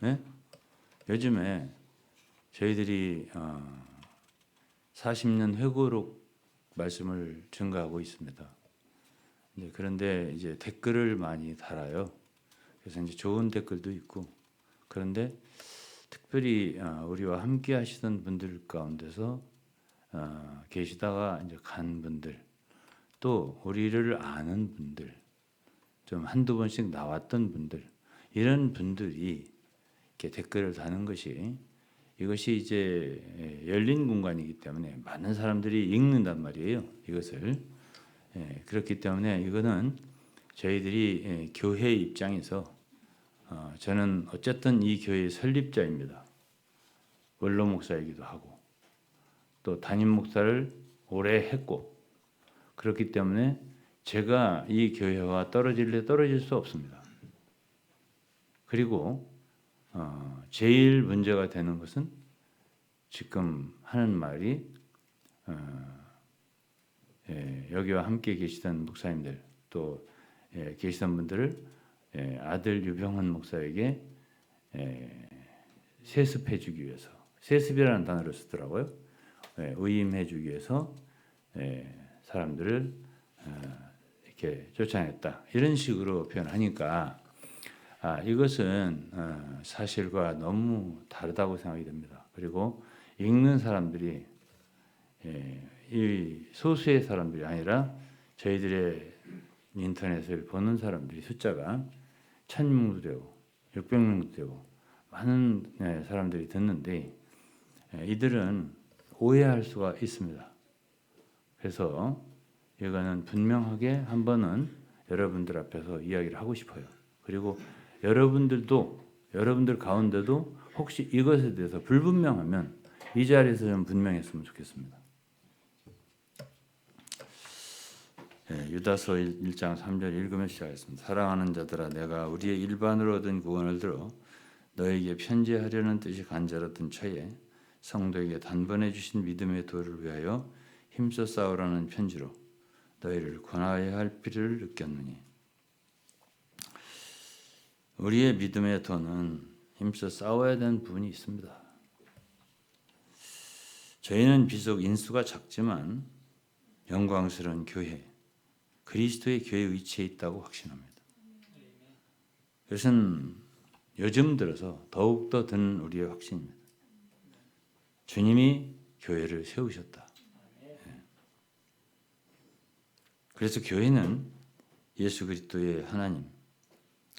예? 요즘에 저희들이 40년 회고록 말씀을 증거하고 있습니다. 그런데 이제 댓글을 많이 달아요. 그래서 이제 좋은 댓글도 있고, 그런데 특별히 우리와 함께 하시던 분들 가운데서 계시다가 이제 간 분들, 또 우리를 아는 분들, 좀 한두 번씩 나왔던 분들, 이런 분들이 이렇게 댓글을 다는 것이, 이것이 이제 열린 공간이기 때문에 많은 사람들이 읽는단 말이에요. 이것을. 그렇기 때문에 이거는 저희들이 교회 입장에서 저는 어쨌든 이 교회의 설립자입니다. 원로 목사이기도 하고 또 담임 목사를 오래 했고, 그렇기 때문에 제가 이 교회와 떨어질래 떨어질 수 없습니다. 그리고 제일 문제가 되는 것은 지금 하는 말이 여기와 함께 계시던 목사님들, 또 계시던 분들을 아들 유병헌 목사에게 세습해주기 위해서, 세습이라는 단어를 쓰더라고요. 의임해주기 위해서 사람들을 이렇게 쫓아냈다, 이런 식으로 표현하니까 이것은 사실과 너무 다르다고 생각이 됩니다. 그리고 읽는 사람들이 이 소수의 사람들이 아니라 저희들의 인터넷을 보는 사람들이 숫자가 1,000명도 되고 600명도 되고 많은 사람들이 듣는데 이들은 오해할 수가 있습니다. 그래서 이거는 분명하게 한 번은 여러분들 앞에서 이야기를 하고 싶어요. 그리고 여러분들 가운데도 혹시 이것에 대해서 불분명하면 이 자리에서 좀 분명했으면 좋겠습니다. 유다서 1장 3절 읽으며 시작하겠습니다. 사랑하는 자들아, 내가 우리의 일반으로 얻은 구원을 들어 너에게 편지하려는 뜻이 간절했던 처에 성도에게 단번에 주신 믿음의 도를 위하여 힘써 싸우라는 편지로 너희를 권하여야 할 필요를 느꼈느니. 우리의 믿음의 도는 힘써 싸워야 되는 부분이 있습니다. 저희는 비록 인수가 작지만 영광스러운 교회, 그리스도의 교회의 위치에 있다고 확신합니다. 이것은 요즘 들어서 더욱더 드는 우리의 확신입니다. 주님이 교회를 세우셨다. 그래서 교회는 예수 그리스도의 하나님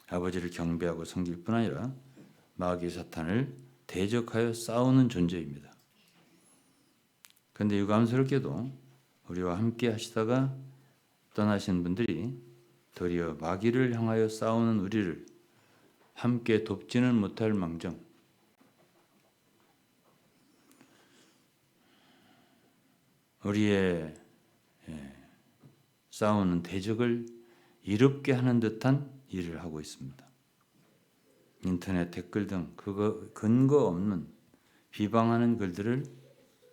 아버지를 경배하고 섬길 뿐 아니라 마귀 사탄을 대적하여 싸우는 존재입니다. 그런데 유감스럽게도 우리와 함께 하시다가 떠나신 분들이 도리어 마귀를 향하여 싸우는 우리를 함께 돕지는 못할 망정 우리의 싸우는 대적을 이롭게 하는 듯한 일을 하고 있습니다. 인터넷 댓글 등 근거 없는 비방하는 글들을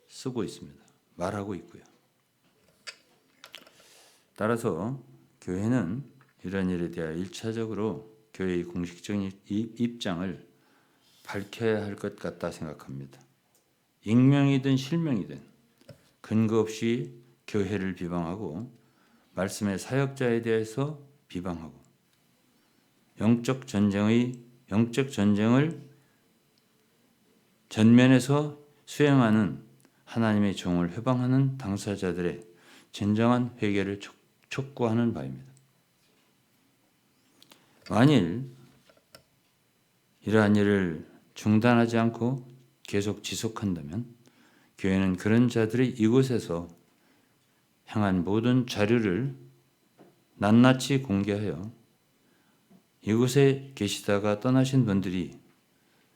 쓰고 있습니다. 말하고 있고요. 따라서 교회는 이런 일에 대하여 1차적으로 교회의 공식적인 입장을 밝혀야 할 것 같다 생각합니다. 익명이든 실명이든 근거 없이 교회를 비방하고 말씀의 사역자에 대해서 비방하고 영적 전쟁을 전면에서 수행하는 하나님의 종을 회방하는 당사자들의 진정한 회개를 촉구하는 바입니다. 만일 이러한 일을 중단하지 않고 계속 지속한다면 교회는 그런 자들이 이곳에서 향한 모든 자료를 낱낱이 공개하여 이곳에 계시다가 떠나신 분들이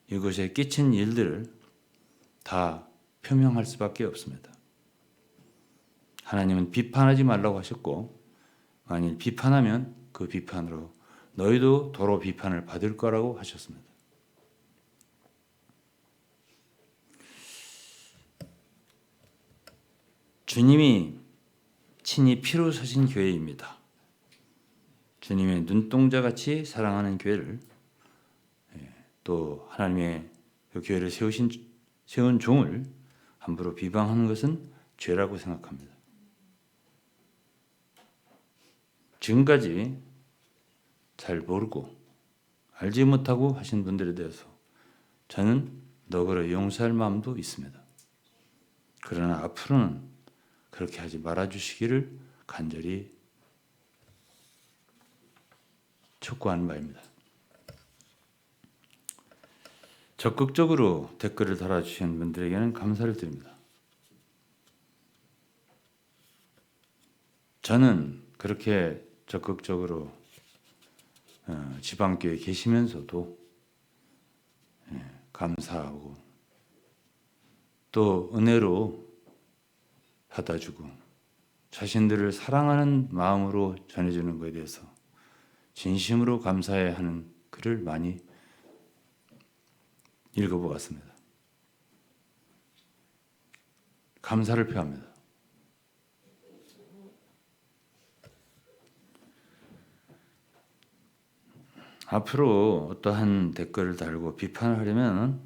이곳에 끼친 일들을 다 표명할 수밖에 없습니다. 하나님은 비판하지 말라고 하셨고, 만일 비판하면 그 비판으로 너희도 도로 비판을 받을 거라고 하셨습니다. 주님이 친히 피로 사신 교회입니다. 주님의 눈동자같이 사랑하는 교회를 또 하나님의 그 교회를 세운 종을 함부로 비방하는 것은 죄라고 생각합니다. 지금까지 잘 모르고 알지 못하고 하신 분들에 대해서 저는 너그러 용서할 마음도 있습니다. 그러나 앞으로는 그렇게 하지 말아주시기를 간절히 촉구하는 바입니다. 적극적으로 댓글을 달아주신 분들에게는 감사를 드립니다. 저는 그렇게 적극적으로 지방교회에 계시면서도 감사하고 또 은혜로 받아주고 자신들을 사랑하는 마음으로 전해주는 것에 대해서 진심으로 감사해야 하는 글을 많이 읽어보았습니다. 감사를 표합니다. 앞으로 어떠한 댓글을 달고 비판을 하려면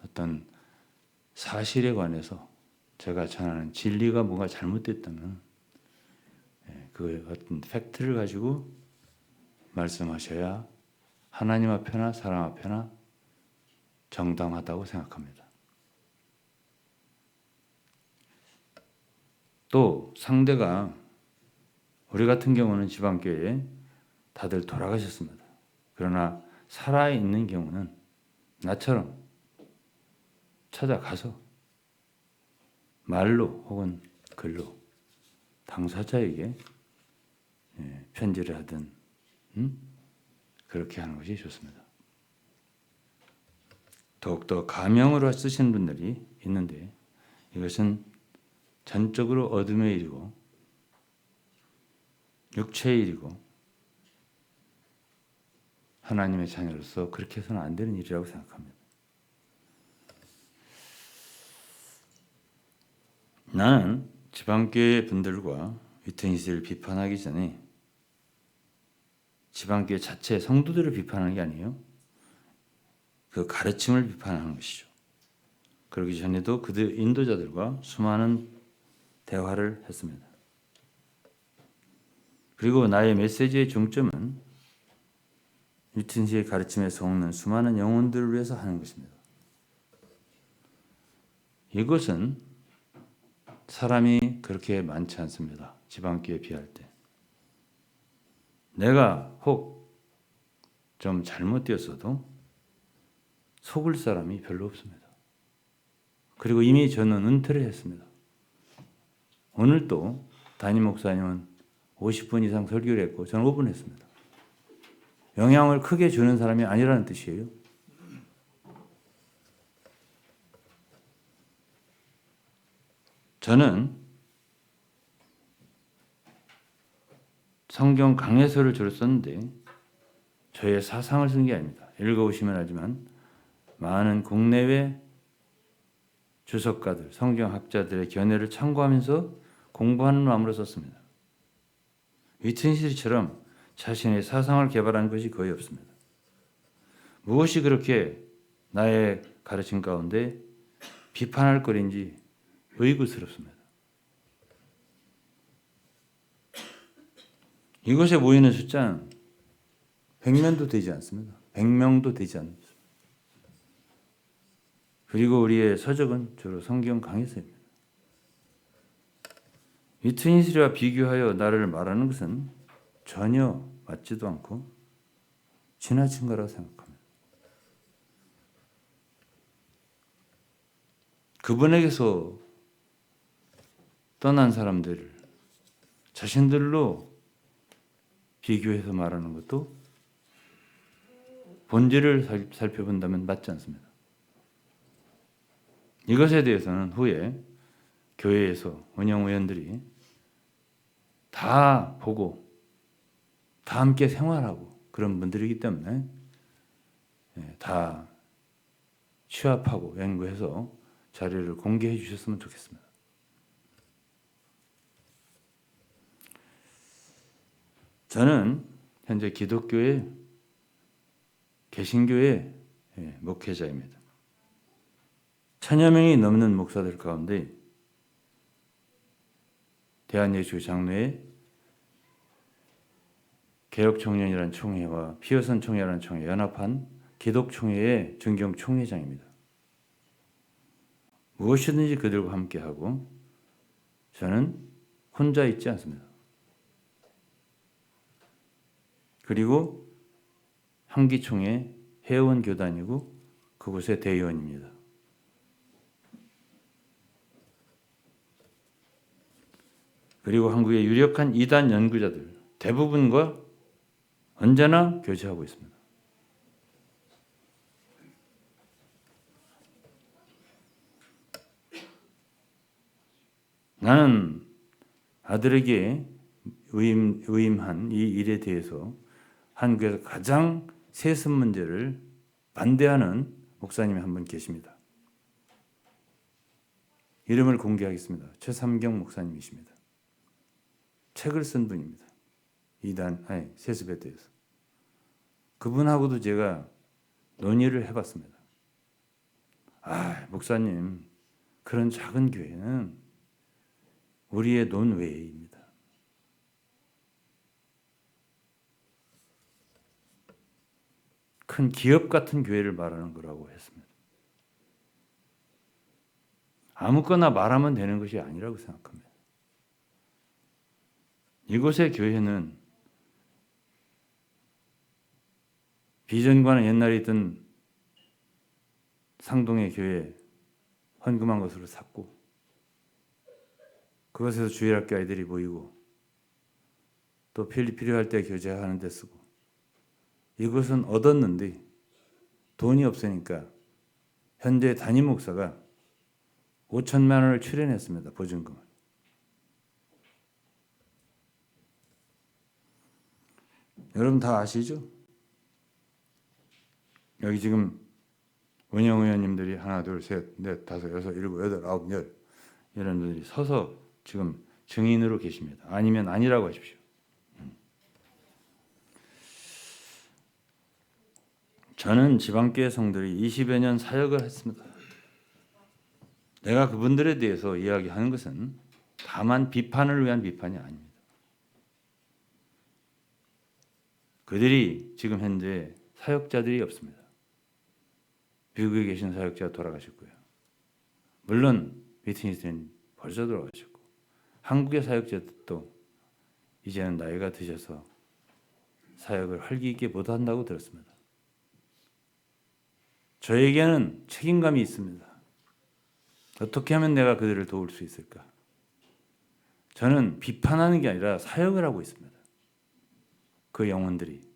어떤 사실에 관해서 제가 전하는 진리가 뭔가 잘못됐다면 그 어떤 팩트를 가지고 말씀하셔야 하나님 앞에나 사람 앞에나 정당하다고 생각합니다. 또 상대가 우리 같은 경우는 지방교회에 다들 돌아가셨습니다. 그러나 살아있는 경우는 나처럼 찾아가서 말로 혹은 글로 당사자에게 편지를 하든 그렇게 하는 것이 좋습니다. 더욱더 가명으로 쓰신 분들이 있는데 이것은 전적으로 어둠의 일이고 육체의 일이고 하나님의 자녀로서 그렇게 해서는 안 되는 일이라고 생각합니다. 나는 지방교회 분들과 위트니스를 비판하기 전에 지방교회 자체 성도들을 비판하는 게 아니에요. 그 가르침을 비판하는 것이죠. 그러기 전에도 그들 인도자들과 수많은 대화를 했습니다. 그리고 나의 메시지의 중점은 위트니스의 가르침에서 오는 수많은 영혼들을 위해서 하는 것입니다. 이것은 사람이 그렇게 많지 않습니다. 지방교회에 비할 때. 내가 혹 좀 잘못되었어도 속을 사람이 별로 없습니다. 그리고 이미 저는 은퇴를 했습니다. 오늘 또 담임 목사님은 50분 이상 설교를 했고 저는 5분 했습니다. 영향을 크게 주는 사람이 아니라는 뜻이에요. 저는 성경 강해서를 주로 썼는데 저의 사상을 쓴 게 아닙니다. 읽어보시면 알지만 많은 국내외 주석가들, 성경학자들의 견해를 참고하면서 공부하는 마음으로 썼습니다. 위트니스처럼 자신의 사상을 개발한 것이 거의 없습니다. 무엇이 그렇게 나의 가르침 가운데 비판할 거리인지 의구스럽습니다. 이곳에 모이는 숫자는 100명도 되지 않습니다. 100명도 되지 않습니다. 그리고 우리의 서적은 주로 성경 강해서입니다. 위트니스와 비교하여 나를 말하는 것은 전혀 맞지도 않고 지나친 거라고 생각합니다. 그분에게서 떠난 사람들을 자신들로 비교해서 말하는 것도 본질을 살펴본다면 맞지 않습니다. 이것에 대해서는 후에 교회에서 운영위원들이 다 보고 다 함께 생활하고 그런 분들이기 때문에 다 취합하고 연구해서 자료를 공개해 주셨으면 좋겠습니다. 저는 현재 기독교에 개신교에 목회자입니다. 1000여 명이 넘는 목사들 가운데 대한예수 장로회 개혁청년이라는 총회와 피어선 총회라는 총회 연합한 기독총회의 존경 총회장입니다. 무엇이든지 그들과 함께하고 저는 혼자 있지 않습니다. 그리고 한기총회 회원교단이고 그곳의 대의원입니다. 그리고 한국의 유력한 이단 연구자들 대부분과 언제나 교제하고 있습니다. 나는 아들에게 의임한 이 일에 대해서 한국에서 가장 세습 문제를 반대하는 목사님이 한 분 계십니다. 이름을 공개하겠습니다. 최삼경 목사님이십니다. 책을 쓴 분입니다. 세습에 대해서. 그분하고도 제가 논의를 해봤습니다. 목사님, 그런 작은 교회는 우리의 논외입니다. 큰 기업 같은 교회를 말하는 거라고 했습니다. 아무거나 말하면 되는 것이 아니라고 생각합니다. 이곳의 교회는 비전과는 옛날에 있던 상동의 교회 헌금한 것으로 샀고 그것에서 주일학교 아이들이 모이고 또 필요할 때 교제하는 데 쓰고 이것은 얻었는데 돈이 없으니까 현재 담임 목사가 5천만 원을 출연했습니다. 보증금을. 여러분 다 아시죠? 여기 지금 운영위원님들이 하나, 둘, 셋, 넷, 다섯, 여섯, 일곱, 여덟, 아홉, 열 이런 분들이 서서 지금 증인으로 계십니다. 아니면 아니라고 하십시오. 저는 지방교회 성들이 20여 년 사역을 했습니다. 내가 그분들에 대해서 이야기하는 것은 다만 비판을 위한 비판이 아닙니다. 그들이 지금 현재 사역자들이 없습니다. 미국에 계신 사역자가 돌아가셨고요. 물론 위트니스는 벌써 돌아가셨고 한국의 사역자들도 이제는 나이가 드셔서 사역을 활기 있게 못한다고 들었습니다. 저에게는 책임감이 있습니다. 어떻게 하면 내가 그들을 도울 수 있을까? 저는 비판하는 게 아니라 사역을 하고 있습니다. 그 영혼들이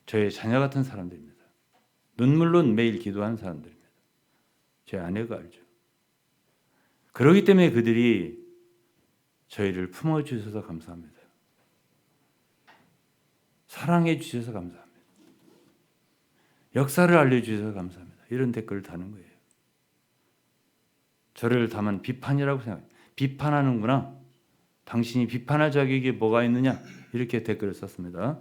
저의 자녀 같은 사람들입니다. 눈물로 매일 기도하는 사람들입니다. 제 아내가 알죠. 그렇기 때문에 그들이 저희를 품어주셔서 감사합니다. 사랑해 주셔서 감사합니다. 역사를 알려주셔서 감사합니다. 이런 댓글을 다는 거예요. 저를 다만 비판이라고 생각해요. 비판하는구나. 당신이 비판할 자격이 뭐가 있느냐. 이렇게 댓글을 썼습니다.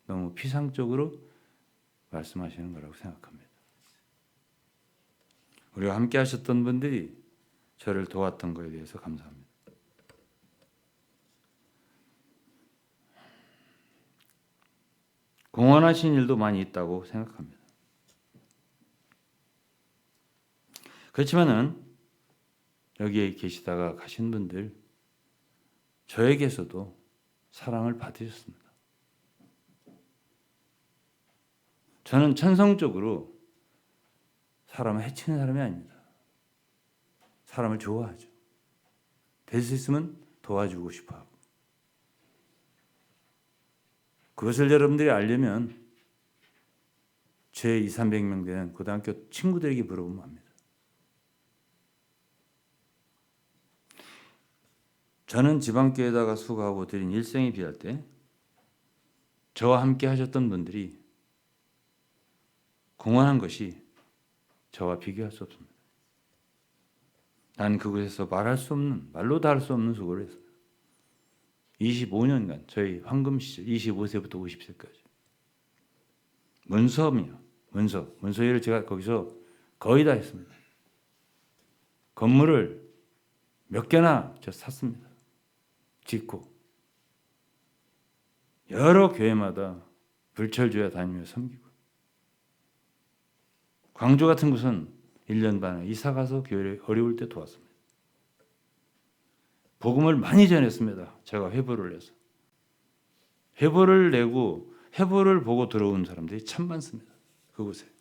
너무 피상적으로 말씀하시는 거라고 생각합니다. 우리가 함께 하셨던 분들이 저를 도왔던 것에 대해서 감사합니다. 공헌하신 일도 많이 있다고 생각합니다. 그렇지만은 여기에 계시다가 가신 분들 저에게서도 사랑을 받으셨습니다. 저는 천성적으로 사람을 해치는 사람이 아닙니다. 사람을 좋아하죠. 될 수 있으면 도와주고 싶어하고. 그것을 여러분들이 알려면 제 200~300명 되는 고등학교 친구들에게 물어보면 합니다. 저는 지방교회에다가 수고하고 드린 일생에 비할 때 저와 함께 하셨던 분들이 공헌한 것이 저와 비교할 수 없습니다. 난 그곳에서 말할 수 없는, 말로 다 할 수 없는 수고를 했어요. 25년간 저희 황금 시절 25세부터 50세까지 문서입니다. 문서 일을 제가 거기서 거의 다 했습니다. 건물을 몇 개나 저 샀습니다. 짓고 여러 교회마다 불철주야 다니며 섬기고 광주 같은 곳은 1년 반에 이사 가서 교회를 어려울 때 도왔습니다. 복음을 많이 전했습니다. 제가 회보를 내서. 회보를 내고 회보를 보고 들어온 사람들이 참 많습니다. 그곳에.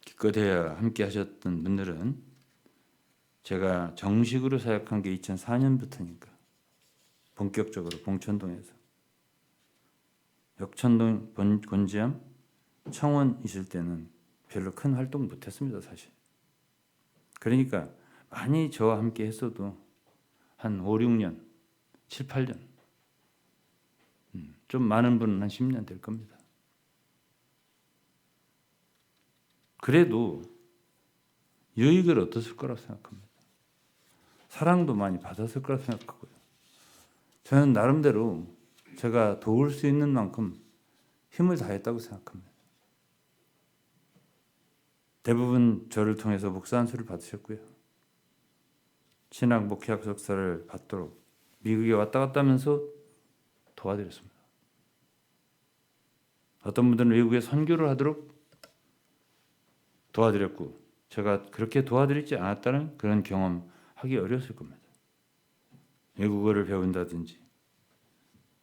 기껏해야 함께 하셨던 분들은 제가 정식으로 사역한 게 2004년부터니까 본격적으로 봉천동에서 역천동 곤지암 청원 있을 때는 별로 큰 활동 못했습니다. 사실. 그러니까 많이 저와 함께 했어도 한 5, 6년, 7, 8년 좀 많은 분은 한 10년 될 겁니다. 그래도 유익을 얻었을 거라고 생각합니다. 사랑도 많이 받았을 거라고 생각하고요. 저는 나름대로 제가 도울 수 있는 만큼 힘을 다했다고 생각합니다. 대부분 저를 통해서 목사 안수를 받으셨고요. 신학 목회학 석사를 받도록 미국에 왔다 갔다 하면서 도와드렸습니다. 어떤 분들은 외국에 선교를 하도록 도와드렸고 제가 그렇게 도와드리지 않았다는 그런 경험하기 어려웠을 겁니다. 외국어를 배운다든지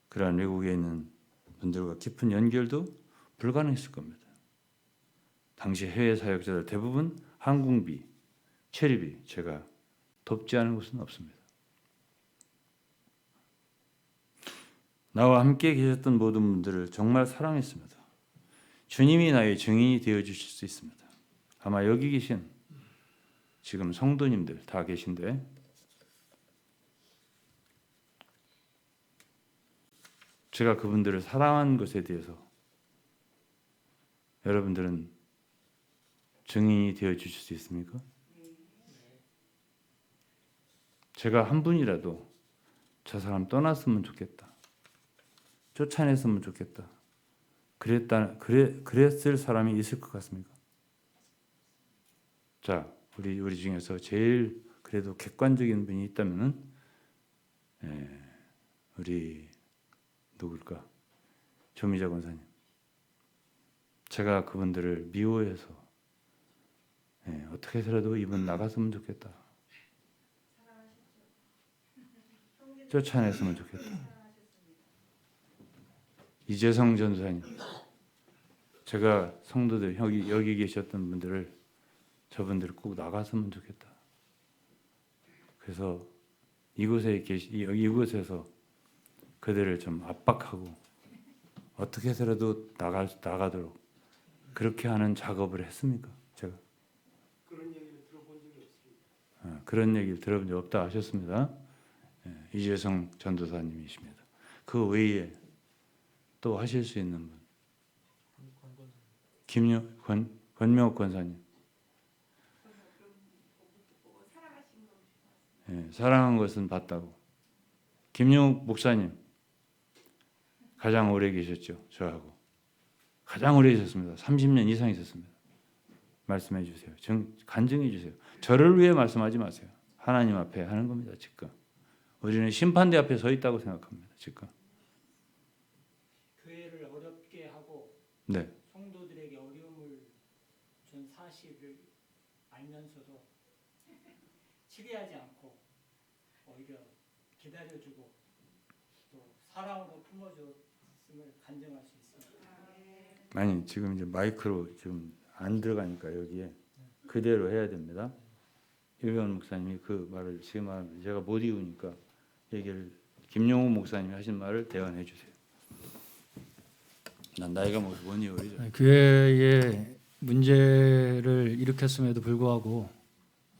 그러한 외국에 있는 분들과 깊은 연결도 불가능했을 겁니다. 당시 해외 사역자들 대부분 항공비, 체류비 제가 돕지 않은 곳은 없습니다. 나와 함께 계셨던 모든 분들을 정말 사랑했습니다. 주님이 나의 증인이 되어주실 수 있습니다. 아마 여기 계신 지금 성도님들 다 계신데 제가 그분들을 사랑한 것에 대해서 여러분들은 증인이 되어주실 수 있습니까? 제가 한 분이라도 저 사람 떠났으면 좋겠다. 쫓아냈으면 좋겠다. 그랬을 사람이 있을 것 같습니까? 자, 우리 중에서 제일 그래도 객관적인 분이 있다면은 우리 누굴까? 조미자 권사님. 제가 그분들을 미워해서 어떻게 해서라도 이분 나갔으면 좋겠다. 쫓아냈으면 좋겠다. 이재성 전사님. 제가 성도들 여기 계셨던 분들을 저분들 꼭 나갔으면 좋겠다. 그래서 이곳에서 그들을 좀 압박하고 어떻게 해서라도 나가도록 그렇게 하는 작업을 했습니까? 제가 그런 얘기를 들어본 적이 없습니다. 그런 얘기를 들어본 적 없다 하셨습니다. 이재성 전도사님이십니다. 그 외에 또 하실 수 있는 분, 권명옥 권사님. 사랑한 것은 봤다고. 김용욱 목사님 가장 오래 계셨죠. 저하고 가장 오래 계셨습니다. 30년 이상 있었습니다. 말씀해 주세요. 간증해 주세요. 저를 위해 말씀하지 마세요. 하나님 앞에 하는 겁니다. 지금 우리는 심판대 앞에 서 있다고 생각합니다. 지금 교회를 어렵게 하고 네. 성도들에게 어려움을 준 사실을 알면서도 치리하지 않고 오히려 기다려주고 또 사랑으로 품어줬음을 간증할 수 있습니다. 아니 지금 이제 마이크로 지금 안 들어가니까 여기에 그대로 해야 됩니다. 유병원 목사님이 그 말을 지금 말합니다. 제가 못 이으니까 얘기를 김용우 목사님이 하신 말을 대언해 주세요. 난 나이가 먹어서 못 이어버리죠. 교회에 문제를 일으켰음에도 불구하고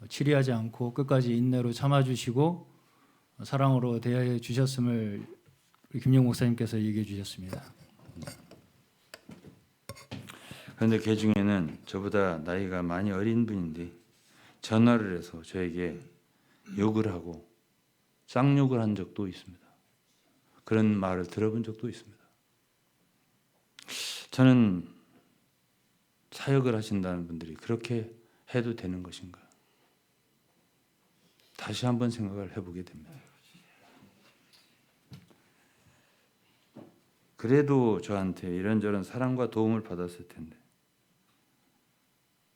치리하지 않고 끝까지 인내로 참아주시고 사랑으로 대해 주셨음을 김용 목사님께서 얘기해 주셨습니다. 그런데 그 중에는 저보다 나이가 많이 어린 분인데 전화를 해서 저에게 욕을 하고 쌍욕을 한 적도 있습니다. 그런 말을 들어본 적도 있습니다. 저는 사역을 하신다는 분들이 그렇게 해도 되는 것인가? 다시 한번 생각을 해보게 됩니다. 그래도 저한테 이런저런 사랑과 도움을 받았을 텐데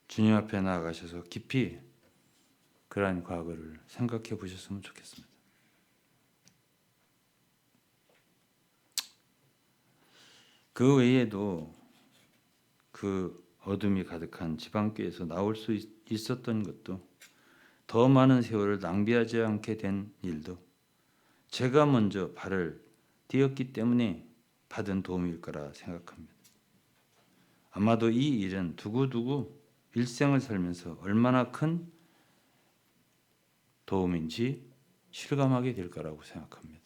주님 앞에 나아가셔서 깊이 그러한 과거를 생각해 보셨으면 좋겠습니다. 그 외에도 그 어둠이 가득한 지방교회에서 나올 수 있었던 것도 더 많은 세월을 낭비하지 않게 된 일도 제가 먼저 발을 띄었기 때문에 받은 도움일 거라 생각합니다. 아마도 이 일은 두고두고 일생을 살면서 얼마나 큰 도움인지 실감하게 될 거라고 생각합니다.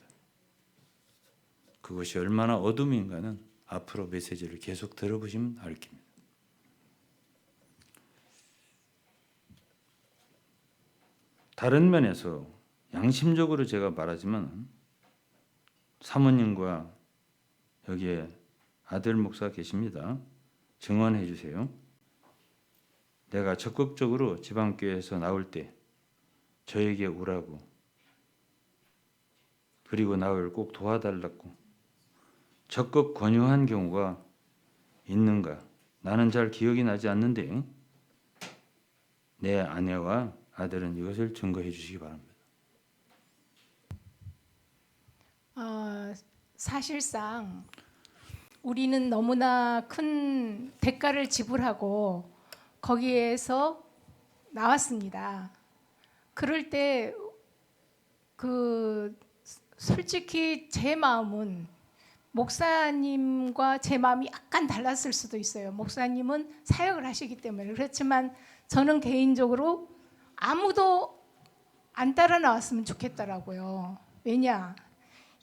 그것이 얼마나 어둠인가는 앞으로 메시지를 계속 들어보시면 알 겁니다. 다른 면에서 양심적으로 제가 말하지만 사모님과 여기에 아들 목사 계십니다. 증언해 주세요. 내가 적극적으로 지방교회에서 나올 때 저에게 오라고 그리고 나를 꼭 도와달라고 적극 권유한 경우가 있는가? 나는 잘 기억이 나지 않는데 내 아내와 아들은 이것을 증거해 주시기 바랍니다. 사실상 우리는 너무나 큰 대가를 지불하고 거기에서 나왔습니다. 그럴 때 솔직히 제 마음은 목사님과 제 마음이 약간 달랐을 수도 있어요. 목사님은 사역을 하시기 때문에. 그렇지만 저는 개인적으로 아무도 안 따라 나왔으면 좋겠더라고요. 왜냐?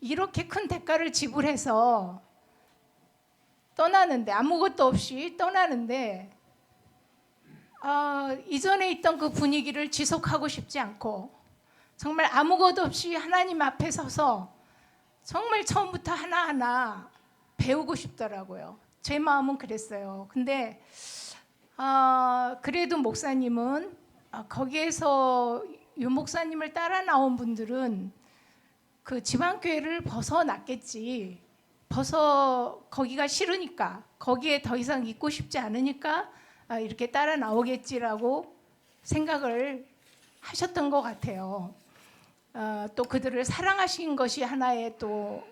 이렇게 큰 대가를 지불해서 떠나는데, 아무것도 없이 떠나는데 이전에 있던 그 분위기를 지속하고 싶지 않고 정말 아무것도 없이 하나님 앞에 서서 정말 처음부터 하나하나 배우고 싶더라고요. 제 마음은 그랬어요. 근데 그래도 목사님은 거기에서 유 목사님을 따라 나온 분들은 그 지방교회를 벗어났겠지. 거기가 싫으니까, 거기에 더 이상 있고 싶지 않으니까 이렇게 따라 나오겠지라고 생각을 하셨던 것 같아요. 또 그들을 사랑하신 것이 하나의 또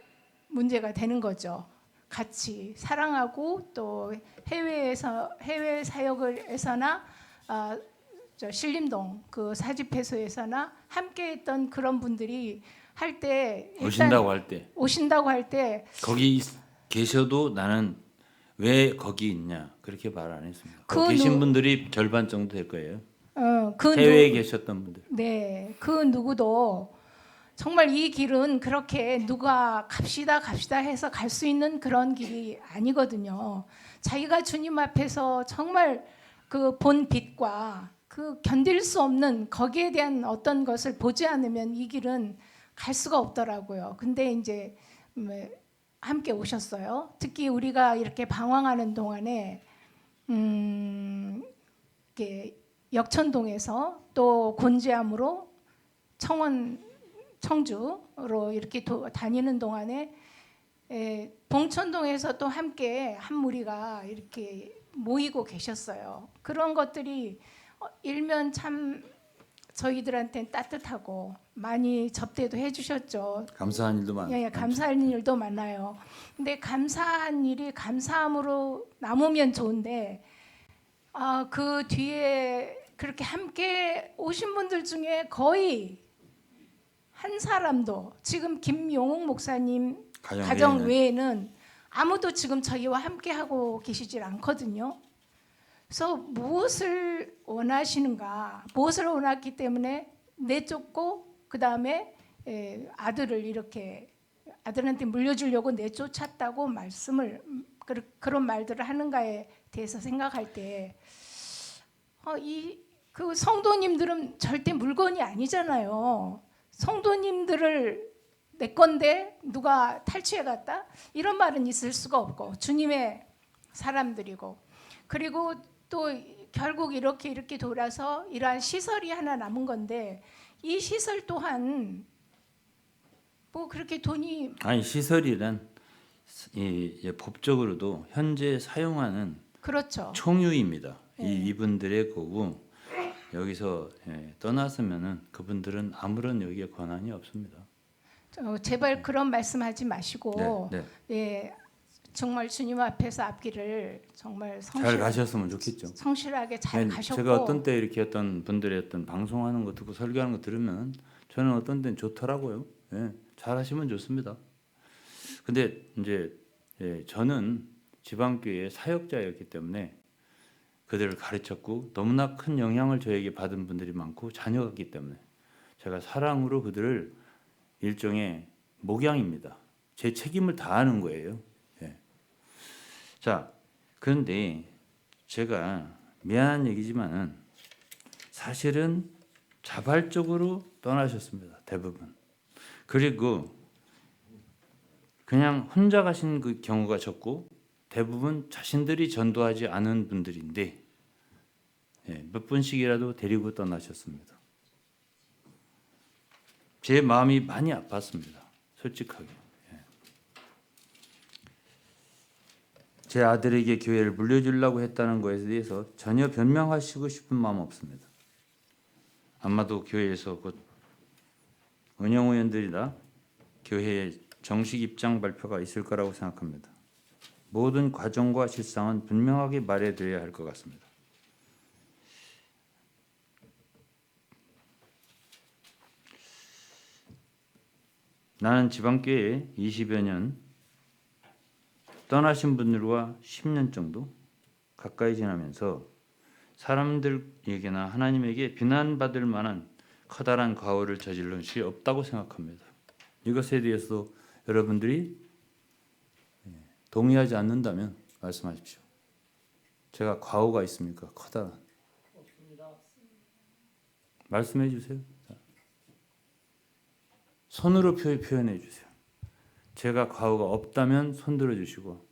문제가 되는 거죠. 같이 사랑하고 또 해외 사역에서나 신림동 그 사집회소에서나 함께했던 그런 분들이 할 때 오신다고 할 때 거기 계셔도 나는 왜 거기 있냐 그렇게 말 안 했습니다. 거기 계신 분들이 절반 정도 될 거예요. 해외에 계셨던 분들. 네, 그 누구도 정말 이 길은 그렇게 누가 갑시다 해서 갈 수 있는 그런 길이 아니거든요. 자기가 주님 앞에서 정말 그 본 빛과 그 견딜 수 없는 거기에 대한 어떤 것을 보지 않으면 이 길은 갈 수가 없더라고요. 근데 이제 함께 오셨어요. 특히 우리가 이렇게 방황하는 동안에 이렇게 역천동에서 또 곤지암으로 청주로 이렇게 다니는 동안에 봉천동에서 또 함께 한 무리가 이렇게 모이고 계셨어요. 그런 것들이 일면 참 저희들한테는 따뜻하고 많이 접대도 해주셨죠. 감사한 일도 많아요. 예, 감사한 일도 많아요. 근데 감사한 일이 감사함으로 남으면 좋은데 그 뒤에 그렇게 함께 오신 분들 중에 거의 한 사람도 지금 김용욱 목사님 가정 외에는 아무도 지금 저희와 함께 하고 계시질 않거든요. 그래서 무엇을 원하시는가, 무엇을 원했기 때문에 내쫓고 그 다음에 아들을 이렇게 아들한테 물려주려고 내쫓았다고 그런 말들을 하는가에 대해서 생각할 때 그 성도님들은 절대 물건이 아니잖아요. 성도님들을 내 건데 누가 탈취해 갔다? 이런 말은 있을 수가 없고 주님의 사람들이고 그리고 또 결국 이렇게 돌아서 이러한 시설이 하나 남은 건데 이 시설 또한 뭐 그렇게 돈이 아니 시설이란 법적으로도 현재 사용하는 그렇죠. 총유입니다. 네. 이분들의 거고 여기서 떠났으면은 그분들은 아무런 여기에 권한이 없습니다. 제발 그런 말씀하지 마시고 네. 예, 정말 주님 앞에서 앞길을 정말 잘 가셨으면 좋겠죠. 성실하게 잘 가셨고 제가 어떤 때 이렇게 어떤 분들의 어떤 방송하는 거 듣고 설교하는 거 들으면 저는 어떤 때는 좋더라고요. 잘 하시면 좋습니다. 근데 이제 저는 지방교회 사역자였기 때문에 그들을 가르쳤고 너무나 큰 영향을 저에게 받은 분들이 많고 자녀였기 때문에 제가 사랑으로 그들을 일종의 목양입니다. 제 책임을 다하는 거예요. 자, 그런데 제가 미안한 얘기지만은 사실은 자발적으로 떠나셨습니다. 대부분. 그리고 그냥 혼자 가신 그 경우가 적고 대부분 자신들이 전도하지 않은 분들인데 몇 분씩이라도 데리고 떠나셨습니다. 제 마음이 많이 아팠습니다. 솔직하게. 제 아들에게 교회를 물려주려고 했다는 것에 대해서 전혀 변명하시고 싶은 마음 없습니다. 아마도 교회에서 곧 운영위원들이나 교회의 정식 입장 발표가 있을 거라고 생각합니다. 모든 과정과 실상은 분명하게 말해드려야 할 것 같습니다. 나는 지방교회에 20여 년 떠나신 분들과 10년 정도 가까이 지나면서 사람들에게나 하나님에게 비난받을 만한 커다란 과오를 저질른 것이 없다고 생각합니다. 이것에 대해서 여러분들이 동의하지 않는다면 말씀하십시오. 제가 과오가 있습니까? 커다란. 없습니다. 말씀해 주세요. 손으로 표현해 주세요. 제가 과오가 없다면 손 들어 주시고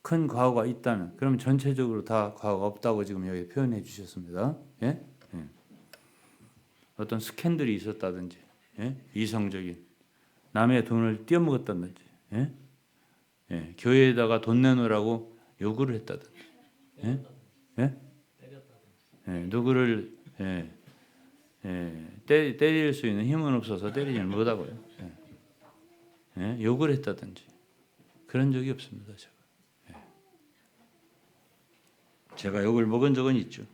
큰 과오가 있다면 그럼 전체적으로 다 과오가 없다고 지금 여기 표현해 주셨습니다. 예? 어떤 스캔들이 있었다든지 이성적인 남의 돈을 띄어먹었다든지 교회에다가 돈 내놓으라고 요구를 했다든지 누구를 때릴 수 있는 힘은 없어서 때리지는 못하고요. 욕을 했다든지 그런 적이 없습니다. 제가 욕을 먹은 적은 있죠.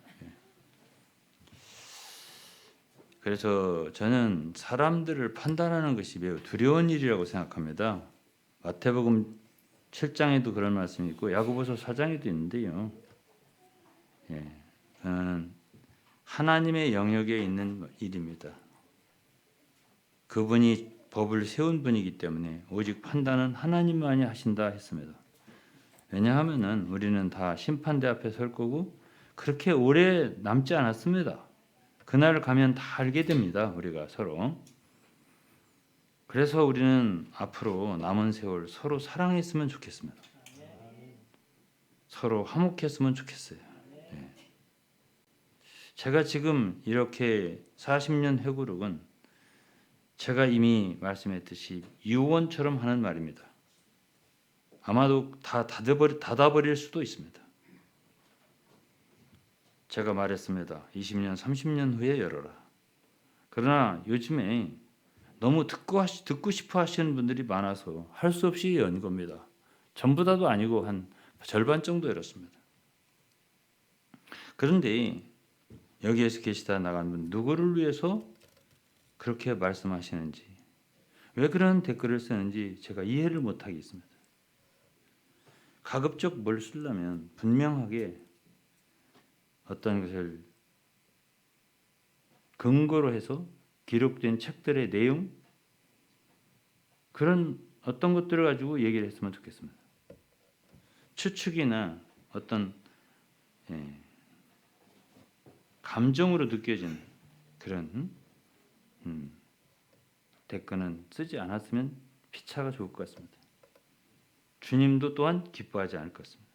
그래서 저는 사람들을 판단하는 것이 매우 두려운 일이라고 생각합니다. 마태복음 7장에도 그런 말씀이 있고 야고보서 4장에도 있는데요. 저는 하나님의 영역에 있는 일입니다. 그분이 법을 세운 분이기 때문에 오직 판단은 하나님만이 하신다 했습니다. 왜냐하면은 우리는 다 심판대 앞에 설 거고 그렇게 오래 남지 않았습니다. 그날 가면 다 알게 됩니다. 우리가 서로. 그래서 우리는 앞으로 남은 세월 서로 사랑했으면 좋겠습니다. 서로 화목했으면 좋겠어요. 제가 지금 이렇게 40년 회고록은 제가 이미 말씀했듯이 유언처럼 하는 말입니다. 아마도 다 닫아버릴 수도 있습니다. 제가 말했습니다. 20년, 30년 후에 열어라. 그러나 요즘에 너무 듣고 싶어 하시는 분들이 많아서 할 수 없이 연 겁니다. 전부 다도 아니고 한 절반 정도 열었습니다. 그런데 여기에서 계시다 나간 분 누구를 위해서 그렇게 말씀하시는지 왜 그런 댓글을 쓰는지 제가 이해를 못하겠습니다. 가급적 뭘 쓰려면 분명하게 어떤 것을 근거로 해서 기록된 책들의 내용 그런 어떤 것들을 가지고 얘기를 했으면 좋겠습니다. 추측이나 어떤 감정으로 느껴지는 그런 대가는 쓰지 않았으면 피차가 좋을 것 같습니다. 주님도 또한 기뻐하지 않을 것 같습니다.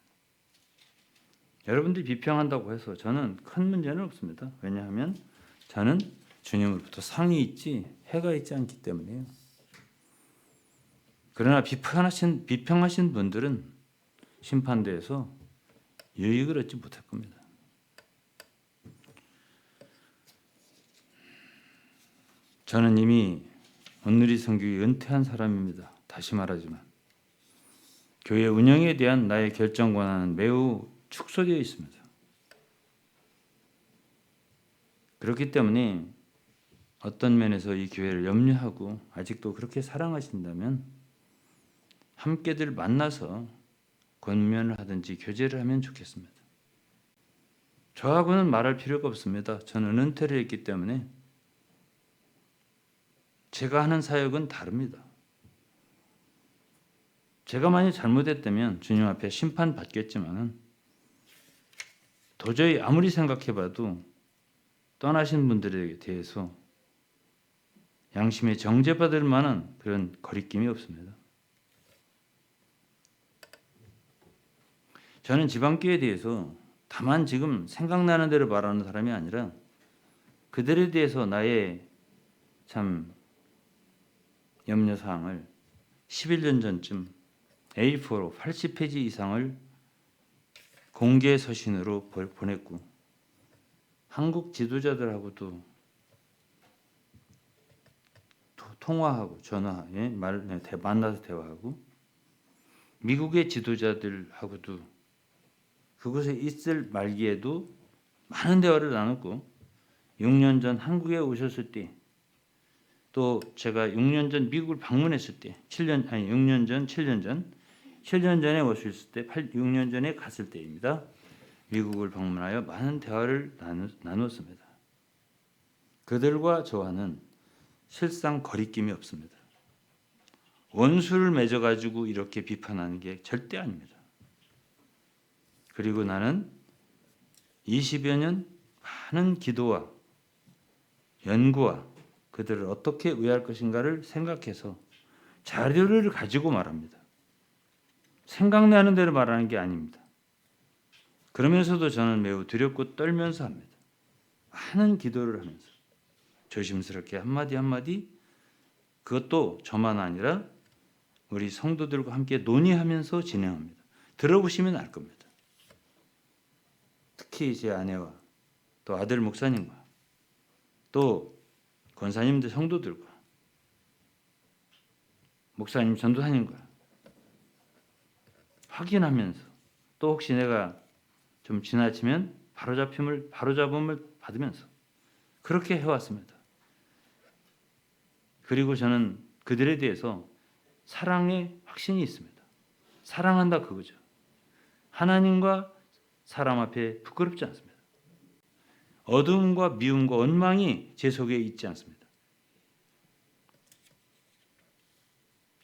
여러분들이 비평한다고 해서 저는 큰 문제는 없습니다. 왜냐하면 저는 주님으로부터 상이 있지 해가 있지 않기 때문에요. 그러나 비평하신 분들은 심판대에서 유익을 얻지 못할 겁니다. 저는 이미 온누리 선교에 은퇴한 사람입니다. 다시 말하지만 교회 운영에 대한 나의 결정 권한은 매우 축소되어 있습니다. 그렇기 때문에 어떤 면에서 이 교회를 염려하고 아직도 그렇게 사랑하신다면 함께들 만나서 권면을 하든지 교제를 하면 좋겠습니다. 저하고는 말할 필요가 없습니다. 저는 은퇴를 했기 때문에 제가 하는 사역은 다릅니다. 제가 만약 잘못했다면 주님 앞에 심판받겠지만 도저히 아무리 생각해봐도 떠나신 분들에 대해서 양심에 정죄받을 만한 그런 거리낌이 없습니다. 저는 지방교회에 대해서 다만 지금 생각나는 대로 말하는 사람이 아니라 그들에 대해서 나의 참 염려사항을 11년 전쯤 A4로 80페이지 이상을 공개 서신으로 보냈고 한국 지도자들하고도 통화하고 전화에 만나서 대화하고 미국의 지도자들하고도 그곳에 있을 말기에도 많은 대화를 나눴고 6년 전 한국에 오셨을 때 또 제가 6년 전 미국을 방문했을 때 7년 전에 오셨을 때 6년 전에 갔을 때입니다. 미국을 방문하여 많은 대화를 나눴습니다. 그들과 저와는 실상 거리낌이 없습니다. 원수를 맺어가지고 이렇게 비판하는 게 절대 아닙니다. 그리고 나는 20여 년 많은 기도와 연구와 그들을 어떻게 의할 것인가를 생각해서 자료를 가지고 말합니다. 생각나는 대로 말하는 게 아닙니다. 그러면서도 저는 매우 두렵고 떨면서 합니다. 많은 기도를 하면서 조심스럽게 한마디 한마디 그것도 저만 아니라 우리 성도들과 함께 논의하면서 진행합니다. 들어보시면 알 겁니다. 특히 제 아내와 또 아들 목사님과 또 권사님들 성도들과 목사님 전도사님과 확인하면서 또 혹시 내가 좀 지나치면 바로잡음을 받으면서 그렇게 해왔습니다. 그리고 저는 그들에 대해서 사랑의 확신이 있습니다. 사랑한다 그거죠. 하나님과 사람 앞에 부끄럽지 않습니다. 어둠과 미움과 원망이 제 속에 있지 않습니다.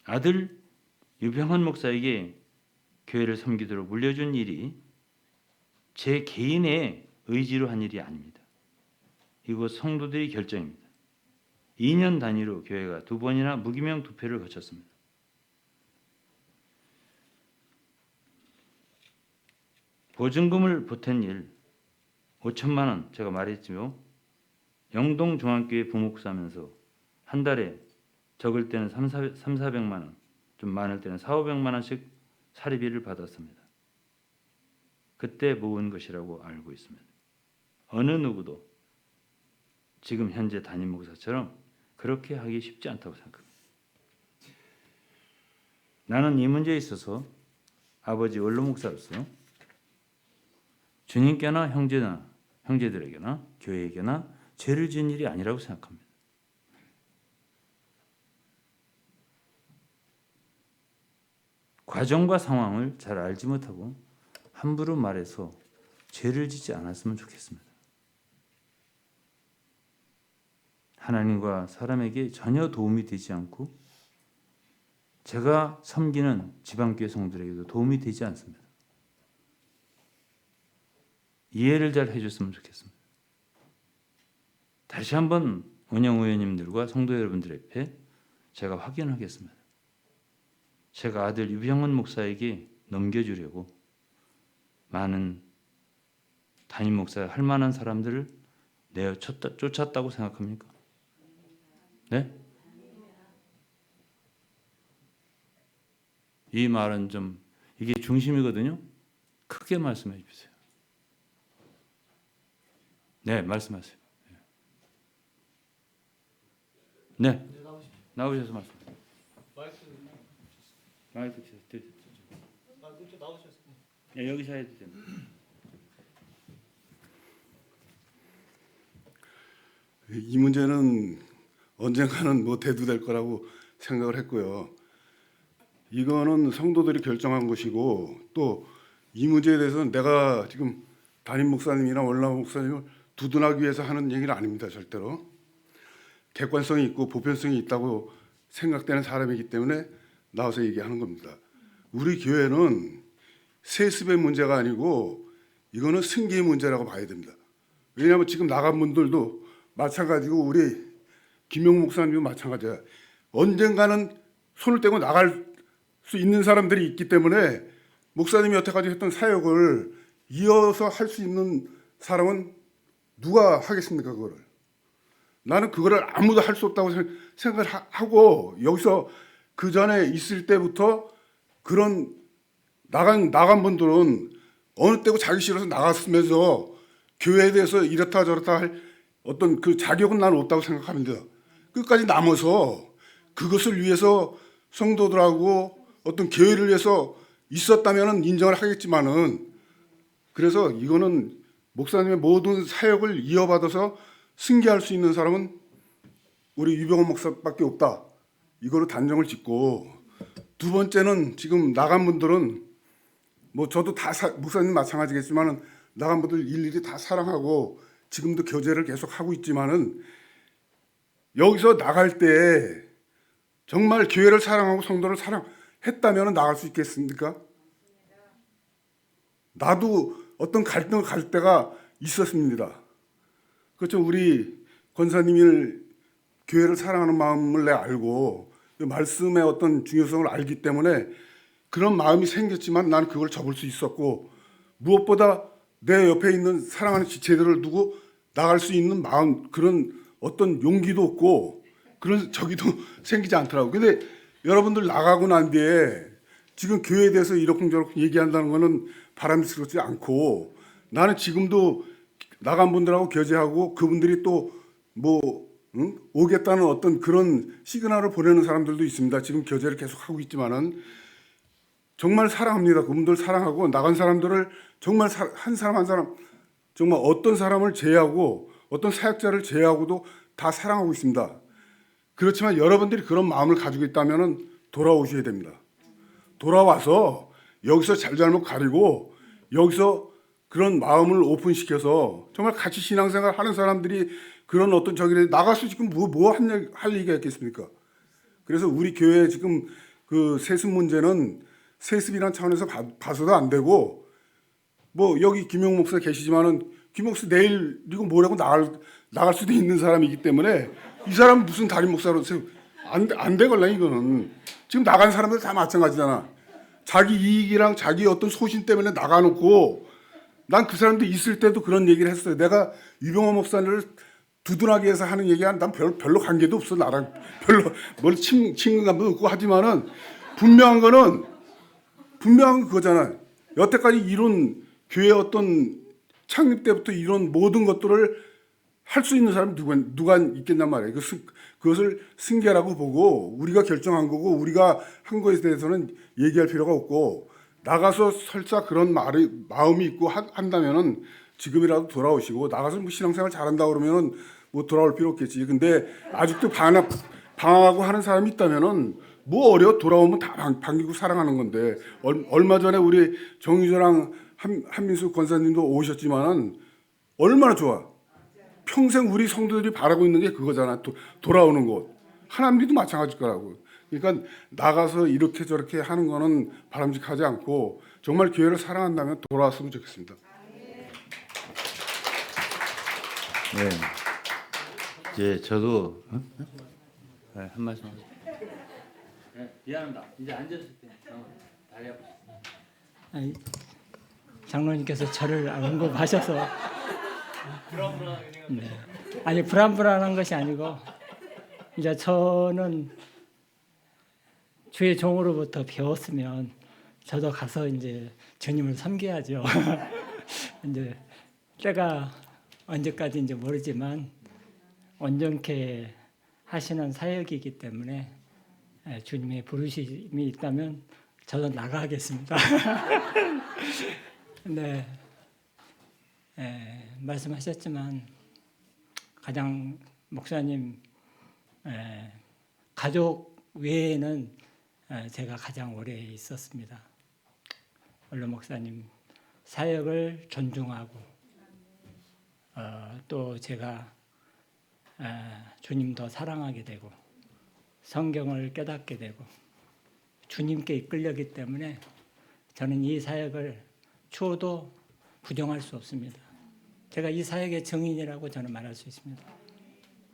아들 유병헌 목사에게 교회를 섬기도록 물려준 일이 제 개인의 의지로 한 일이 아닙니다. 이곳 성도들의 결정입니다. 2년 단위로 교회가 2번이나 무기명 투표를 거쳤습니다. 보증금을 보탠 일 5천만 원 제가 말했지요. 영동중앙교회 부목사면서 한 달에 적을 때는 3,400만 원, 좀 많을 때는 4,500만 원씩 사리비를 받았습니다. 그때 모은 것이라고 알고 있습니다. 어느 누구도 지금 현재 담임 목사처럼 그렇게 하기 쉽지 않다고 생각합니다. 나는 이 문제에 있어서 아버지 원로 목사로서 주님께나 형제들에게나 교회에게나 죄를 지은 일이 아니라고 생각합니다. 과정과 상황을 잘 알지 못하고 함부로 말해서 죄를 짓지 않았으면 좋겠습니다. 하나님과 사람에게 전혀 도움이 되지 않고 제가 섬기는 지방교회 성도들에게도 도움이 되지 않습니다. 이해를 잘 해줬으면 좋겠습니다. 다시 한번 운영위원님들과 성도 여러분들 앞에 제가 확인하겠습니다. 제가 아들 유병헌 목사에게 넘겨주려고 많은 담임 목사 할 만한 사람들을 내어 쫓았다고 생각합니까? 네? 이 말은 좀 이게 중심이거든요. 크게 말씀해 주세요. 네, 말씀하세요. 네, 나오셔서 말씀. 마이크 나오셨어요. 네, 여기서 해도 됩니다. 이 문제는 언젠가는 뭐 대두될 거라고 생각을 했고요. 이거는 성도들이 결정한 것이고 또 이 문제에 대해서는 내가 지금 담임 목사님이나 원로 목사님을 두둔하기 위해서 하는 얘기는 아닙니다. 절대로. 객관성이 있고 보편성이 있다고 생각되는 사람이기 때문에 나와서 얘기하는 겁니다. 우리 교회는 세습의 문제가 아니고 이거는 승계의 문제라고 봐야 됩니다. 왜냐하면 지금 나간 분들도 마찬가지고 우리 김용 목사님도 마찬가지야. 언젠가는 손을 떼고 나갈 수 있는 사람들이 있기 때문에 목사님이 여태까지 했던 사역을 이어서 할 수 있는 사람은 누가 하겠습니까? 그거를. 나는 그거를 아무도 할 수 없다고 생각을 하고 여기서 그 전에 있을 때부터 그런 나간 분들은 어느 때고 자기 싫어서 나갔으면서 교회에 대해서 이렇다 저렇다 할 어떤 그 자격은 나는 없다고 생각합니다. 끝까지 남아서 그것을 위해서 성도들하고 어떤 교회를 위해서 있었다면 인정을 하겠지만은 그래서 이거는 목사님의 모든 사역을 이어받아서 승계할 수 있는 사람은 우리 유병헌 목사밖에 없다. 이거로 단정을 짓고 두 번째는 지금 나간 분들은 뭐 저도 다 목사님 마찬가지겠지만은 나간 분들 일일이 다 사랑하고 지금도 교제를 계속 하고 있지만은 여기서 나갈 때 정말 교회를 사랑하고 성도를 사랑했다면 나갈 수 있겠습니까? 나도 어떤 갈등을 갈 때가 있었습니다. 그렇죠. 우리 권사님이 교회를 사랑하는 마음을 내가 알고 말씀의 어떤 중요성을 알기 때문에 그런 마음이 생겼지만 나는 그걸 접을 수 있었고 무엇보다 내 옆에 있는 사랑하는 지체들을 두고 나갈 수 있는 마음 그런 어떤 용기도 없고 그런 저기도 생기지 않더라고요. 근데 여러분들 나가고 난 뒤에 지금 교회에 대해서 이러쿵저러쿵 얘기한다는 거는 바람스럽지 않고 나는 지금도 나간 분들하고 교제하고 그분들이 또 뭐 오겠다는 어떤 그런 시그널을 보내는 사람들도 있습니다. 지금 교제를 계속 하고 있지만은 정말 사랑합니다. 그분들 사랑하고 나간 사람들을 정말 한 사람 한 사람 정말 어떤 사람을 제외하고 어떤 사역자를 제외하고도 다 사랑하고 있습니다. 그렇지만 여러분들이 그런 마음을 가지고 있다면 돌아오셔야 됩니다. 돌아와서 여기서 잘잘못 가리고 여기서 그런 마음을 오픈시켜서 정말 같이 신앙생활 하는 사람들이 그런 어떤 저기를 나가서 지금 할 얘기가 있겠습니까? 그래서 우리 교회 지금 그 세습 문제는 세습이라는 차원에서 봐서도 안 되고 뭐 여기 김용 목사 계시지만은 김 목사 내일 이거 뭐라고 나갈 수도 있는 사람이기 때문에 이 사람 무슨 담임 목사로서 안 되걸라 이거는 지금 나간 사람들 다 마찬가지잖아. 자기 이익이랑 자기 어떤 소신 때문에 나가놓고 난 그 사람들 있을 때도 그런 얘기를 했어요. 내가 유병헌 목사를 두둔하기 위해서 하는 얘기가 난 별로 관계도 없어. 나랑 별로 뭘 친근감도 없고 하지만은 분명한 건 그거잖아. 여태까지 이룬 교회 어떤 창립 때부터 이런 모든 것들을 할 수 있는 사람이 누가 있겠냔 말이에요. 그것을 승계라고 보고 우리가 결정한 거고 우리가 한 거에 대해서는 얘기할 필요가 없고 나가서 설사 그런 마음이 있고 한다면은 지금이라도 돌아오시고 나가서 뭐 신앙생활 잘한다 그러면은 뭐 돌아올 필요 없겠지. 근데 아직도 방황하고 하는 사람이 있다면은 뭐 어려워 돌아오면 다 반기고 사랑하는 건데 얼마 전에 우리 정유저랑 한민수 권사님도 오셨지만은 얼마나 좋아. 평생 우리 성도들이 바라고 있는 게 그거잖아. 돌아오는 곳. 하나님도 마찬가지일 거라고. 그러니까 나가서 이렇게 저렇게 하는 거는 바람직하지 않고 정말 교회를 사랑한다면 돌아왔으면 좋겠습니다. 네. 이제 저도 네, 한 말씀 하세요. 네, 미안합니다. 이제 앉았을 때 다리 아프시. 아니, 장로님께서 저를 언급하셔서 네. 아니 불안불안한 것이 아니고 이제 저는 주의 종으로부터 배웠으면 저도 가서 이제 주님을 섬겨야죠. 이제 때가 언제까지인지 모르지만 온전케 하시는 사역이기 때문에 주님의 부르심이 있다면 저도 나가겠습니다. 네, 말씀하셨지만 가장 목사님 가족 외에는 제가 가장 오래 있었습니다. 원로 목사님 사역을 존중하고 또 제가 주님 더 사랑하게 되고 성경을 깨닫게 되고 주님께 이끌렸기 때문에 저는 이 사역을 추호도 부정할 수 없습니다. 제가 이 사역의 증인이라고 저는 말할 수 있습니다.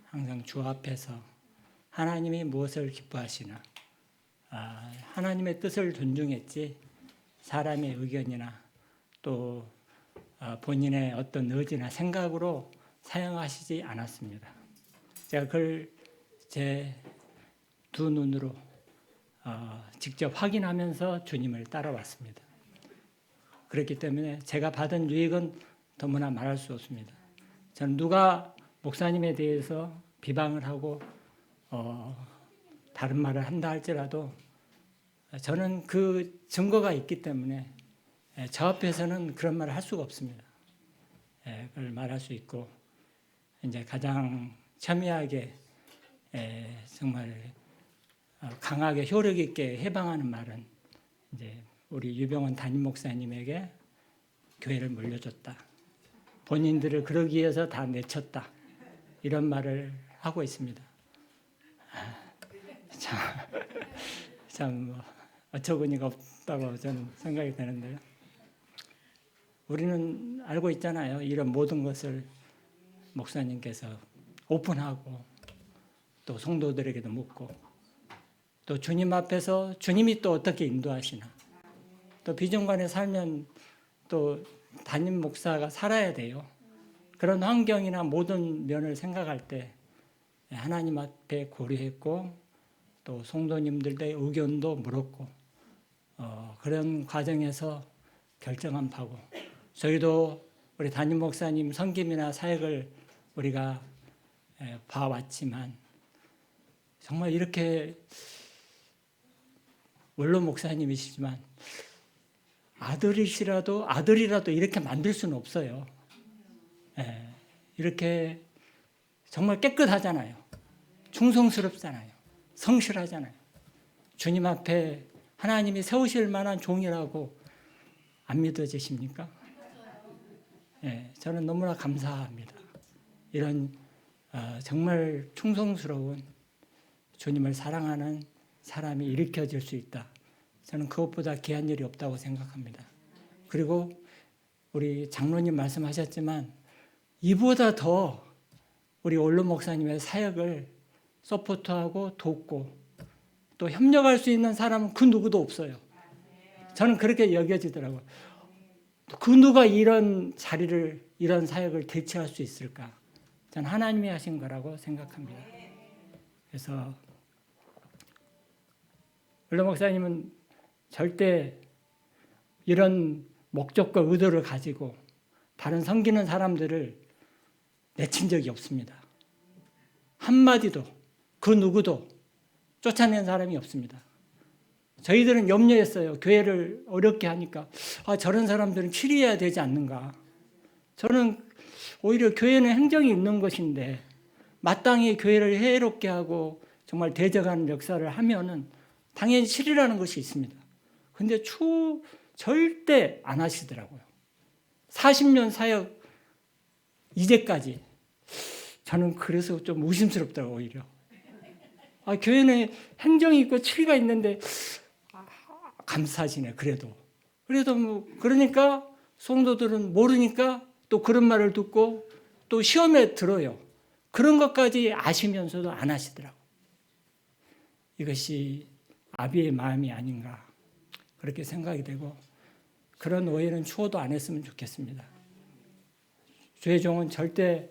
항상 주 앞에서 하나님이 무엇을 기뻐하시나 하나님의 뜻을 존중했지 사람의 의견이나 또 본인의 어떤 의지나 생각으로 사용하시지 않았습니다. 제가 그걸 제 두 눈으로 직접 확인하면서 주님을 따라왔습니다. 그렇기 때문에 제가 받은 유익은 너무나 말할 수 없습니다. 저는 누가 목사님에 대해서 비방을 하고 다른 말을 한다 할지라도 저는 그 증거가 있기 때문에 저 앞에서는 그런 말을 할 수가 없습니다. 그걸 말할 수 있고 이제 가장 첨예하게 정말 강하게 효력 있게 해방하는 말은 이제 우리 유병원 담임 목사님에게 교회를 물려줬다. 본인들을 그러기 위해서 다 내쳤다. 이런 말을 하고 있습니다. 참 어처구니가 없다고 저는 생각이 되는데요. 우리는 알고 있잖아요. 이런 모든 것을 목사님께서 오픈하고 또 성도들에게도 묻고 또 주님 앞에서 주님이 또 어떻게 인도하시나 또 비전관에 살면 또 담임 목사가 살아야 돼요. 그런 환경이나 모든 면을 생각할 때 하나님 앞에 고려했고 또 성도님들의 의견도 물었고 그런 과정에서 결정한 바고 저희도 우리 담임 목사님 섬김이나 사역을 우리가 봐왔지만 정말 이렇게 원로 목사님이시지만 아들이라도 이렇게 만들 수는 없어요. 이렇게 정말 깨끗하잖아요. 충성스럽잖아요. 성실하잖아요. 주님 앞에 하나님이 세우실 만한 종이라고 안 믿어지십니까? 저는 너무나 감사합니다. 이런 정말 충성스러운 주님을 사랑하는 사람이 일으켜질 수 있다. 저는 그것보다 귀한 일이 없다고 생각합니다. 그리고 우리 장로님 말씀하셨지만 이보다 더 우리 원로 목사님의 사역을 서포트하고 돕고 또 협력할 수 있는 사람은 그 누구도 없어요. 저는 그렇게 여겨지더라고요. 그 누가 이런 자리를 이런 사역을 대체할 수 있을까? 저는 하나님이 하신 거라고 생각합니다. 그래서 원로 목사님은 절대 이런 목적과 의도를 가지고 다른 섬기는 사람들을 내친 적이 없습니다. 한마디도 그 누구도 쫓아낸 사람이 없습니다. 저희들은 염려했어요. 교회를 어렵게 하니까 저런 사람들은 치리해야 되지 않는가. 저는 오히려 교회는 행정이 있는 것인데 마땅히 교회를 해롭게 하고 정말 대적하는 역사를 하면은 당연히 치리라는 것이 있습니다. 근데 절대 안 하시더라고요. 40년 사역 이제까지 저는 그래서 좀 의심스럽더라고요. 오히려 교회는 행정이 있고 치리가 있는데 감사하시네. 그래도 뭐 그러니까 성도들은 모르니까 또 그런 말을 듣고 또 시험에 들어요. 그런 것까지 아시면서도 안 하시더라고요. 이것이 아비의 마음이 아닌가 그렇게 생각이 되고 그런 오해는 추호도 안 했으면 좋겠습니다. 주의 종은 절대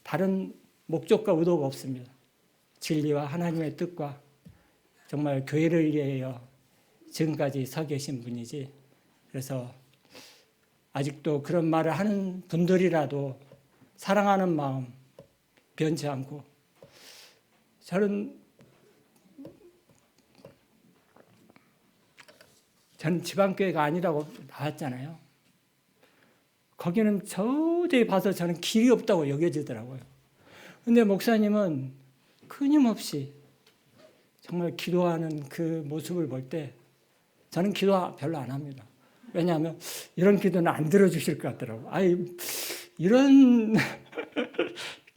다른 목적과 의도가 없습니다. 진리와 하나님의 뜻과 정말 교회를 위하여 지금까지 서 계신 분이지 그래서 아직도 그런 말을 하는 분들이라도 사랑하는 마음 변치 않고 저는 지방교회가 아니라고 나왔잖아요. 거기는 도저히 봐서 저는 길이 없다고 여겨지더라고요. 근데 목사님은 끊임없이 정말 기도하는 그 모습을 볼 때 저는 기도 별로 안 합니다. 왜냐하면 이런 기도는 안 들어주실 것 같더라고요. 이런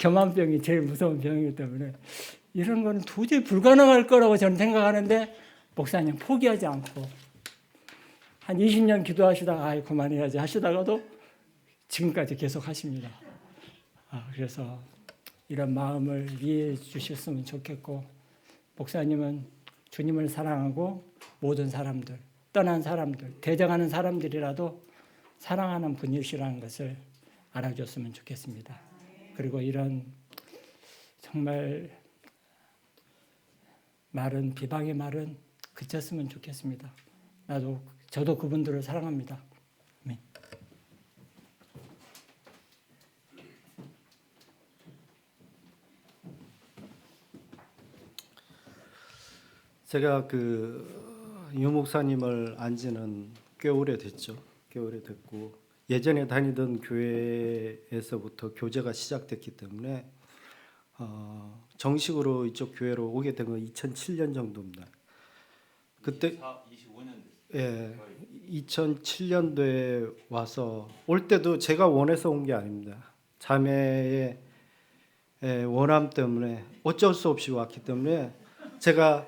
교만병이 제일 무서운 병이기 때문에 이런 거는 도저히 불가능할 거라고 저는 생각하는데 목사님 포기하지 않고 한 20년 기도하시다가 그만해야지 하시다가도 지금까지 계속 하십니다. 그래서 이런 마음을 이해해 주셨으면 좋겠고 목사님은 주님을 사랑하고 모든 사람들, 떠난 사람들, 대적하는 사람들이라도 사랑하는 분이시라는 것을 알아줬으면 좋겠습니다. 그리고 이런 정말 말은 비방의 말은 그쳤으면 좋겠습니다. 저도 그분들을 사랑합니다. 아멘. 제가 유 목사님을 안 지는 꽤 오래됐죠. 꽤 오래됐고 예전에 다니던 교회에서부터 교제가 시작됐기 때문에 정식으로 이쪽 교회로 오게 된 건 2007년 정도입니다. 그때 25년 예, 2007년도에 와서 올 때도 제가 원해서 온 게 아닙니다. 자매의 원함 때문에 어쩔 수 없이 왔기 때문에 제가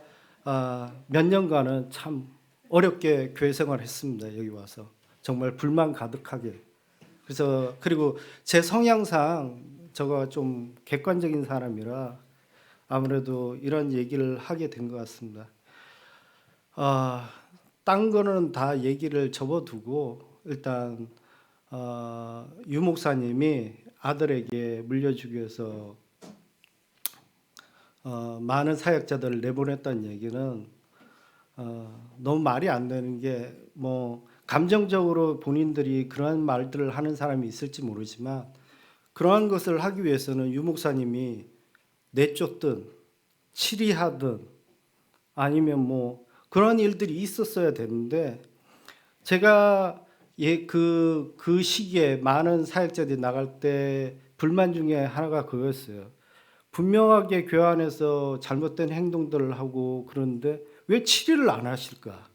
몇 년간은 참 어렵게 교회 생활을 했습니다. 여기 와서 정말 불만 가득하게. 그래서 그리고 제 성향상 제가 좀 객관적인 사람이라 아무래도 이런 얘기를 하게 된 것 같습니다. 딴 거는 다 얘기를 접어두고 일단 유 목사님이 아들에게 물려주기 위해서 많은 사역자들을 내보냈다는 얘기는 너무 말이 안 되는 게 뭐 감정적으로 본인들이 그러한 말들을 하는 사람이 있을지 모르지만 그러한 것을 하기 위해서는 유 목사님이 내쫓든 치리하든 아니면 뭐 그런 일들이 있었어야 되는데 제가 그 시기에 많은 사역자들이 나갈 때 불만 중에 하나가 그거였어요. 분명하게 교회 안에서 잘못된 행동들을 하고 그러는데 왜 치리를 안 하실까?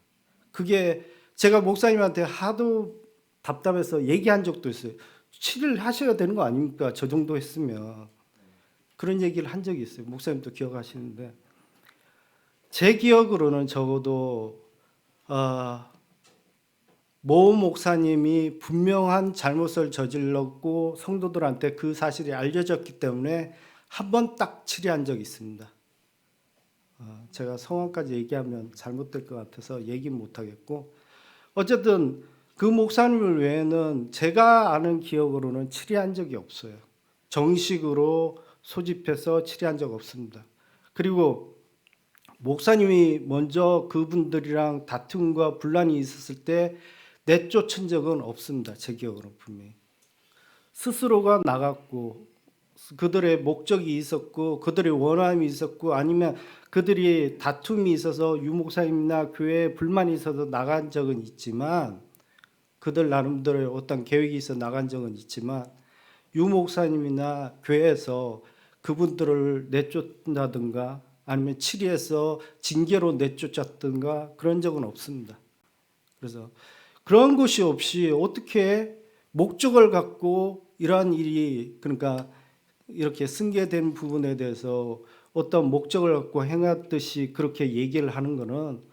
그게 제가 목사님한테 하도 답답해서 얘기한 적도 있어요. 치리를 하셔야 되는 거 아닙니까? 저 정도 했으면. 그런 얘기를 한 적이 있어요. 목사님도 기억하시는데 제 기억으로는 적어도 모 목사님이 분명한 잘못을 저질렀고 성도들한테 그 사실이 알려졌기 때문에 한 번 딱 치리한 적이 있습니다. 제가 성함까지 얘기하면 잘못될 것 같아서 얘기 못 하겠고 어쨌든 그 목사님을 외에는 제가 아는 기억으로는 치리한 적이 없어요. 정식으로 소집해서 치리한 적 없습니다. 그리고 목사님이 먼저 그분들이랑 다툼과 분란이 있었을 때 내쫓은 적은 없습니다. 제 기억으로 분명히. 스스로가 나갔고 그들의 목적이 있었고 그들의 원함이 있었고 아니면 그들이 다툼이 있어서 유 목사님이나 교회에 불만이 있어서 나간 적은 있지만 그들 나름대로의 어떤 계획이 있어 나간 적은 있지만 유 목사님이나 교회에서 그분들을 내쫓는다든가 아니면 치리해서 징계로 내쫓았든가 그런 적은 없습니다. 그래서 그런 것이 없이 어떻게 목적을 갖고 이러한 일이 그러니까 이렇게 승계된 부분에 대해서 어떤 목적을 갖고 행했듯이 그렇게 얘기를 하는 것은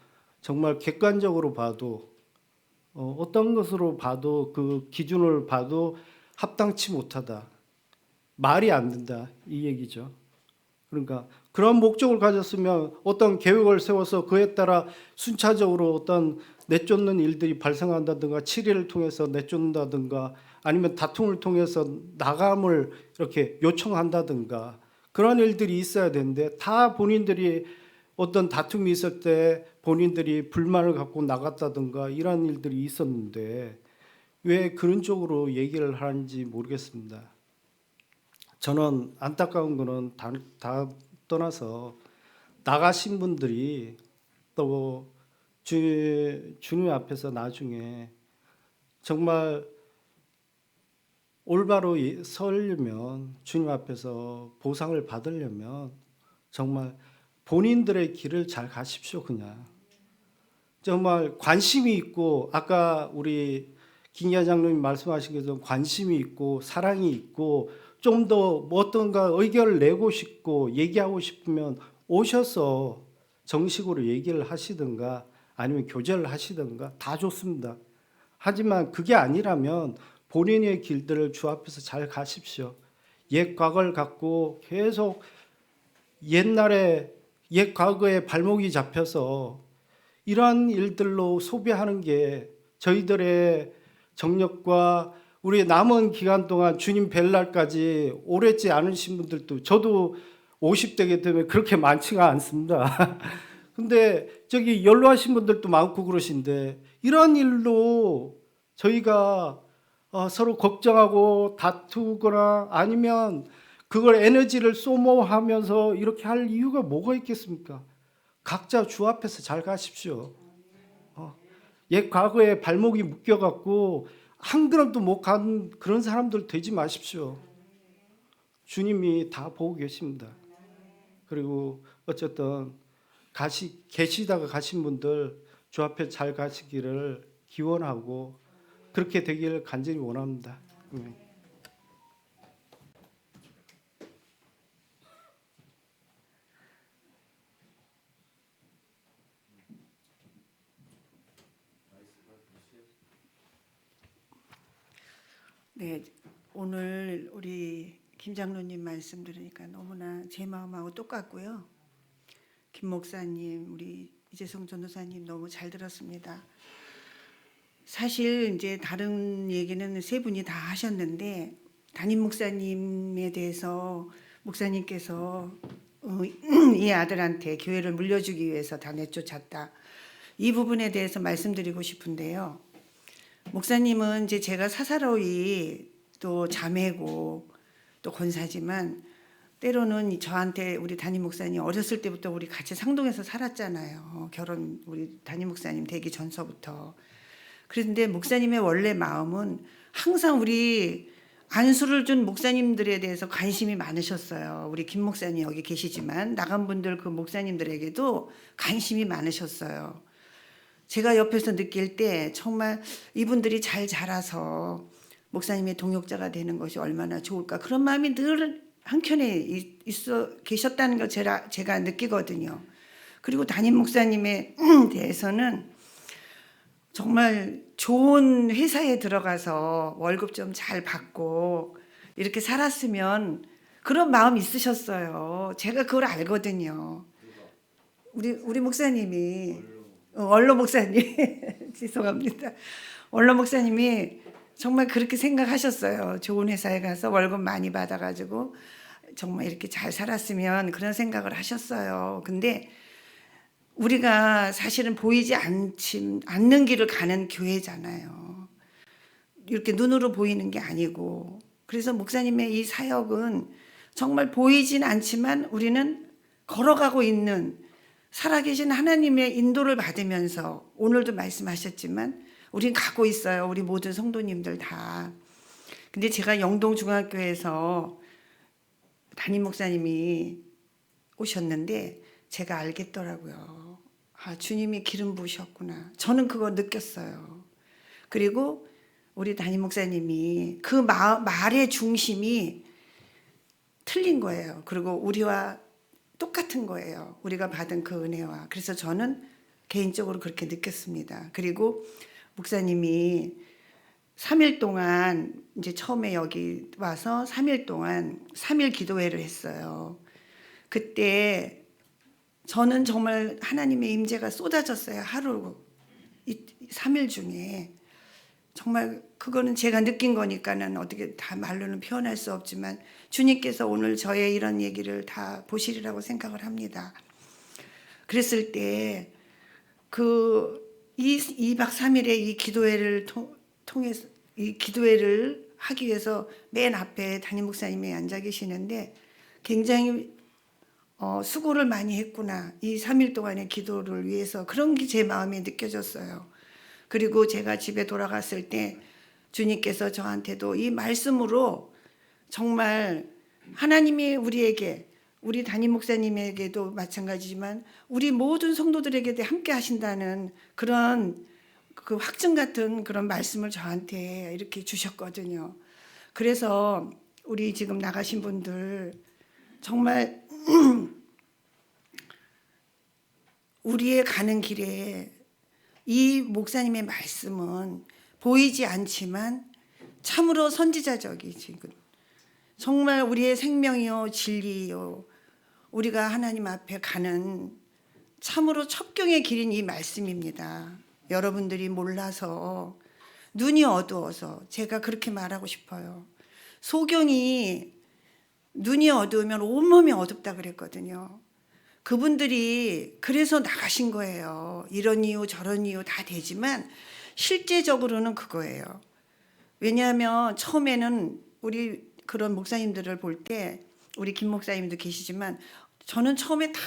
정말 객관적으로 봐도 어떤 것으로 봐도 그 기준을 봐도 합당치 못하다. 말이 안 된다 이 얘기죠. 그러니까 그런 목적을 가졌으면 어떤 계획을 세워서 그에 따라 순차적으로 어떤 내쫓는 일들이 발생한다든가 치리를 통해서 내쫓는다든가 아니면 다툼을 통해서 나감을 이렇게 요청한다든가 그런 일들이 있어야 되는데 다 본인들이 어떤 다툼이 있을 때 본인들이 불만을 갖고 나갔다든가 이런 일들이 있었는데 왜 그런 쪽으로 얘기를 하는지 모르겠습니다. 저는 안타까운 거는 다 떠나서 나가신 분들이 또 주님 앞에서 나중에 정말 올바로 서려면 주님 앞에서 보상을 받으려면 정말 본인들의 길을 잘 가십시오. 그냥 정말 관심이 있고 아까 우리 김기아 장로님 말씀하신 것처럼 관심이 있고 사랑이 있고 좀 더 뭐 어떤가 의견을 내고 싶고 얘기하고 싶으면 오셔서 정식으로 얘기를 하시든가 아니면 교제를 하시든가 다 좋습니다. 하지만 그게 아니라면 본인의 길들을 주 앞에서 잘 가십시오. 옛 과거를 갖고 계속 옛날에 옛 과거에 발목이 잡혀서 이러한 일들로 소비하는 게 저희들의 정력과 우리 남은 기간 동안 주님 뵐 날까지 오래지 않으신 분들도 저도 50대기 때문에 그렇게 많지가 않습니다. 근데 저기 연로하신 분들도 많고 그러신데 이런 일로 저희가 서로 걱정하고 다투거나 아니면 그걸 에너지를 소모하면서 이렇게 할 이유가 뭐가 있겠습니까? 각자 주 앞에서 잘 가십시오. 옛 과거에 발목이 묶여갖고 한 걸음도 못 간 그런 사람들 되지 마십시오. 주님이 다 보고 계십니다. 그리고 어쨌든 계시다가 가신 분들 주 앞에 잘 가시기를 기원하고 그렇게 되기를 간절히 원합니다. 네, 오늘 우리 김 장로님 말씀 들으니까 너무나 제 마음하고 똑같고요. 김 목사님, 우리 이재성 전도사님 너무 잘 들었습니다. 사실 이제 다른 얘기는 세 분이 다 하셨는데 담임 목사님에 대해서 목사님께서 이 아들한테 교회를 물려주기 위해서 다 내쫓았다. 이 부분에 대해서 말씀드리고 싶은데요. 목사님은 이제 제가 사사로이 또 자매고 또 권사지만 때로는 저한테 우리 담임 목사님 어렸을 때부터 우리 같이 상동에서 살았잖아요. 결혼 우리 담임 목사님 되기 전서부터. 그런데 목사님의 원래 마음은 항상 우리 안수를 준 목사님들에 대해서 관심이 많으셨어요. 우리 김 목사님 여기 계시지만 나간 분들 그 목사님들에게도 관심이 많으셨어요. 제가 옆에서 느낄 때 정말 이분들이 잘 자라서 목사님의 동역자가 되는 것이 얼마나 좋을까 그런 마음이 늘 한켠에 있어 계셨다는 걸 제가 느끼거든요. 그리고 담임 목사님에 대해서는 정말 좋은 회사에 들어가서 월급 좀 잘 받고 이렇게 살았으면 그런 마음 있으셨어요. 제가 그걸 알거든요. 우리 목사님이 원로 목사님 죄송합니다. 원로 목사님이 정말 그렇게 생각하셨어요. 좋은 회사에 가서 월급 많이 받아가지고 정말 이렇게 잘 살았으면 그런 생각을 하셨어요. 근데 우리가 사실은 보이지 않는 길을 가는 교회잖아요. 이렇게 눈으로 보이는 게 아니고. 그래서 목사님의 이 사역은 정말 보이진 않지만 우리는 걸어가고 있는 살아계신 하나님의 인도를 받으면서 오늘도 말씀하셨지만 우린 가고 있어요. 우리 모든 성도님들 다. 근데 제가 영동중학교에서 담임 목사님이 오셨는데 제가 알겠더라고요. 아, 주님이 기름 부으셨구나. 저는 그거 느꼈어요. 그리고 우리 담임 목사님이 그 말의 중심이 틀린 거예요. 그리고 우리와 똑같은 거예요. 우리가 받은 그 은혜와. 그래서 저는 개인적으로 그렇게 느꼈습니다. 그리고 목사님이 3일 동안 이제 처음에 여기 와서 3일 동안 3일 기도회를 했어요. 그때 저는 정말 하나님의 임재가 쏟아졌어요. 하루 이 3일 중에 정말 그거는 제가 느낀 거니까는 어떻게 다 말로는 표현할 수 없지만 주님께서 오늘 저의 이런 얘기를 다 보시리라고 생각을 합니다. 그랬을 때 그 2박 3일의 이 기도회를 통해서 이 기도회를 하기 위해서 맨 앞에 담임 목사님이 앉아 계시는데 굉장히 수고를 많이 했구나. 이 3일 동안의 기도를 위해서 그런 게 제 마음에 느껴졌어요. 그리고 제가 집에 돌아갔을 때 주님께서 저한테도 이 말씀으로 정말 하나님이 우리에게 우리 담임 목사님에게도 마찬가지지만 우리 모든 성도들에게 함께 하신다는 그런 그 확증 같은 그런 말씀을 저한테 이렇게 주셨거든요. 그래서 우리 지금 나가신 분들 정말 우리의 가는 길에 이 목사님의 말씀은 보이지 않지만 참으로 선지자적이지. 정말 우리의 생명이요 진리요 우리가 하나님 앞에 가는 참으로 첩경의 길인 이 말씀입니다. 여러분들이 몰라서 눈이 어두워서 제가 그렇게 말하고 싶어요. 소경이 눈이 어두우면 온몸이 어둡다 그랬거든요. 그분들이 그래서 나가신 거예요. 이런 이유 저런 이유 다 되지만 실제적으로는 그거예요. 왜냐하면 처음에는 우리 그런 목사님들을 볼 때 우리 김 목사님도 계시지만 저는 처음에 다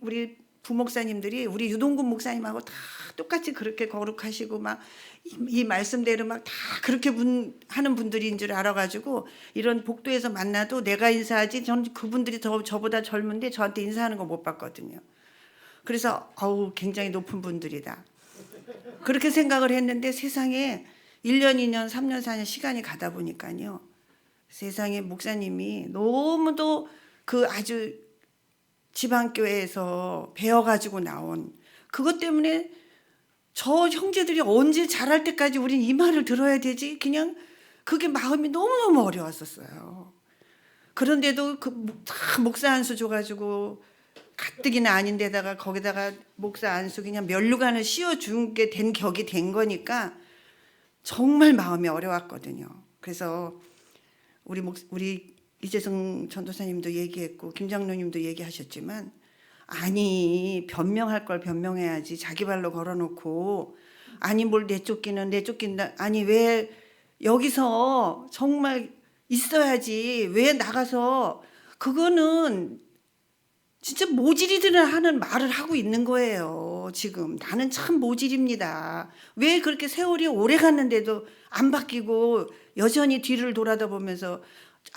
우리 부목사님들이 우리 유동근 목사님하고 다 똑같이 그렇게 거룩하시고 막 이 말씀대로 막 다 그렇게 하는 분들인 줄 알아가지고 이런 복도에서 만나도 내가 인사하지 전 그분들이 저보다 젊은데 저한테 인사하는 거 못 봤거든요. 그래서 굉장히 높은 분들이다. 그렇게 생각을 했는데 세상에 1년, 2년, 3년, 4년 시간이 가다 보니까요. 세상에 목사님이 너무도 그 아주 지방교회에서 배워가지고 나온 그것 때문에 저 형제들이 언제 자랄 때까지 우린 이 말을 들어야 되지? 그냥 그게 마음이 너무너무 어려웠었어요. 그런데도 목사 안수 줘가지고 가뜩이나 아닌 데다가 거기다가 목사 안수 그냥 면류관을 씌워준 게 된 격이 된 거니까 정말 마음이 어려웠거든요. 그래서 우리 이재성 전도사님도 얘기했고 김장로님도 얘기하셨지만 아니 변명할 걸 변명해야지 자기 발로 걸어놓고 아니 뭘 내쫓긴다 아니 왜 여기서 정말 있어야지 왜 나가서 그거는 진짜 모질이들은 하는 말을 하고 있는 거예요. 지금 나는 참 모질입니다. 왜 그렇게 세월이 오래 갔는데도 안 바뀌고 여전히 뒤를 돌아다보면서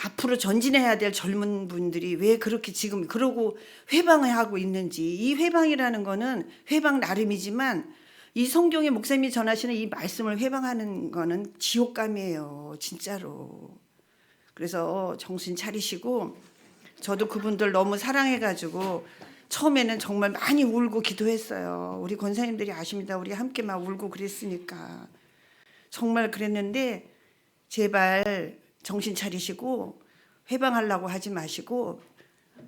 앞으로 전진해야 될 젊은 분들이 왜 그렇게 지금 그러고 회방을 하고 있는지. 이 회방이라는 거는 회방 나름이지만 이 성경의 목사님이 전하시는 이 말씀을 회방하는 거는 지옥감이에요. 진짜로. 그래서 정신 차리시고 저도 그분들 너무 사랑해가지고 처음에는 정말 많이 울고 기도했어요. 우리 권사님들이 아십니다. 우리 함께 막 울고 그랬으니까. 정말 그랬는데 제발 정신 차리시고 회방하려고 하지 마시고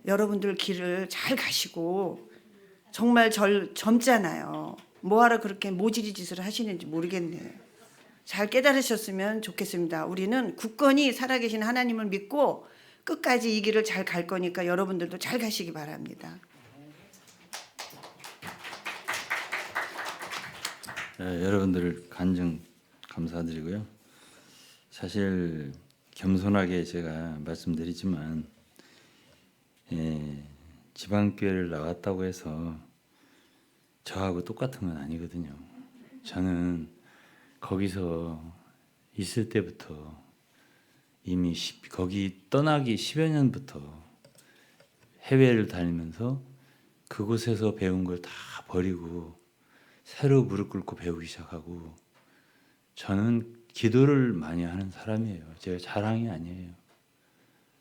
여러분들 길을 잘 가시고 정말 젊잖아요. 뭐하러 그렇게 모질이 짓을 하시는지 모르겠네요. 잘 깨달으셨으면 좋겠습니다. 우리는 굳건히 살아계신 하나님을 믿고 끝까지 이 길을 잘 갈 거니까 여러분들도 잘 가시기 바랍니다. 여러분들 간증 감사드리고요. 사실 겸손하게 제가 말씀드리지만 지방교회를 나갔다고 해서 저하고 똑같은 건 아니거든요. 저는 거기서 있을 때부터 이미 거기 떠나기 10여 년부터 해외를 다니면서 그곳에서 배운 걸 다 버리고 새로 무릎 꿇고 배우기 시작하고 저는 기도를 많이 하는 사람이에요. 제가 자랑이 아니에요.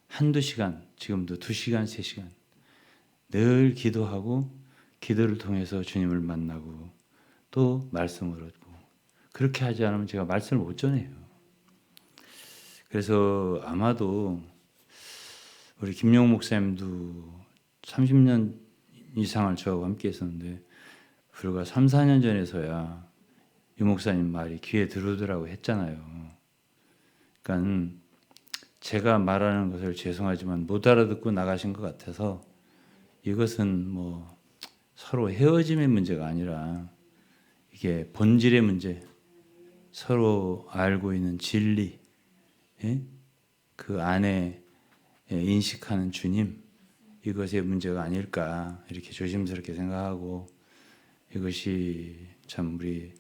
한두 시간, 지금도 2시간, 3시간 늘 기도하고 기도를 통해서 주님을 만나고 또 말씀을 얻고 그렇게 하지 않으면 제가 말씀을 못 전해요. 그래서 아마도 우리 김용 목사님도 30년 이상을 저하고 함께 했었는데 불과 3, 4년 전에서야 유 목사님 말이 귀에 들어오더라고 했잖아요. 그러니까 제가 말하는 것을 죄송하지만 못 알아듣고 나가신 것 같아서 이것은 뭐 서로 헤어짐의 문제가 아니라 이게 본질의 문제, 서로 알고 있는 진리, 예? 그 안에 인식하는 주님, 이것의 문제가 아닐까 이렇게 조심스럽게 생각하고, 이것이 참 우리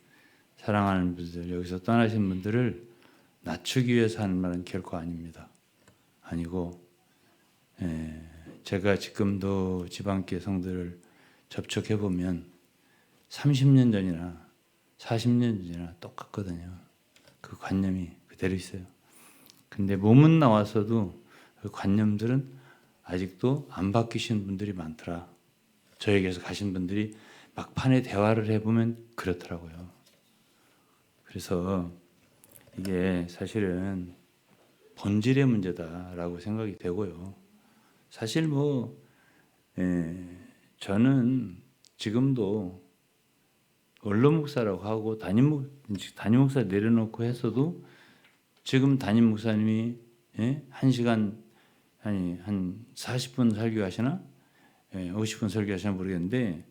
사랑하는 분들, 여기서 떠나신 분들을 낮추기 위해서 하는 말은 결코 아닙니다. 아니고 제가 지금도 지방교회 성도를 접촉해 보면 30년 전이나 40년 전이나 똑같거든요. 그 관념이 그대로 있어요. 근데 몸은 나와서도 그 관념들은 아직도 안 바뀌신 분들이 많더라. 저에게서 가신 분들이 막판에 대화를 해보면 그렇더라고요. 그래서 이게 사실은 본질의 문제다라고 생각이 되고요. 사실 뭐 저는 지금도 언론 목사라고 하고 담임 목사 내려놓고 했어도 지금 담임 목사님이 1시간 한 40분 설교하시나 50분 설교하시나 모르겠는데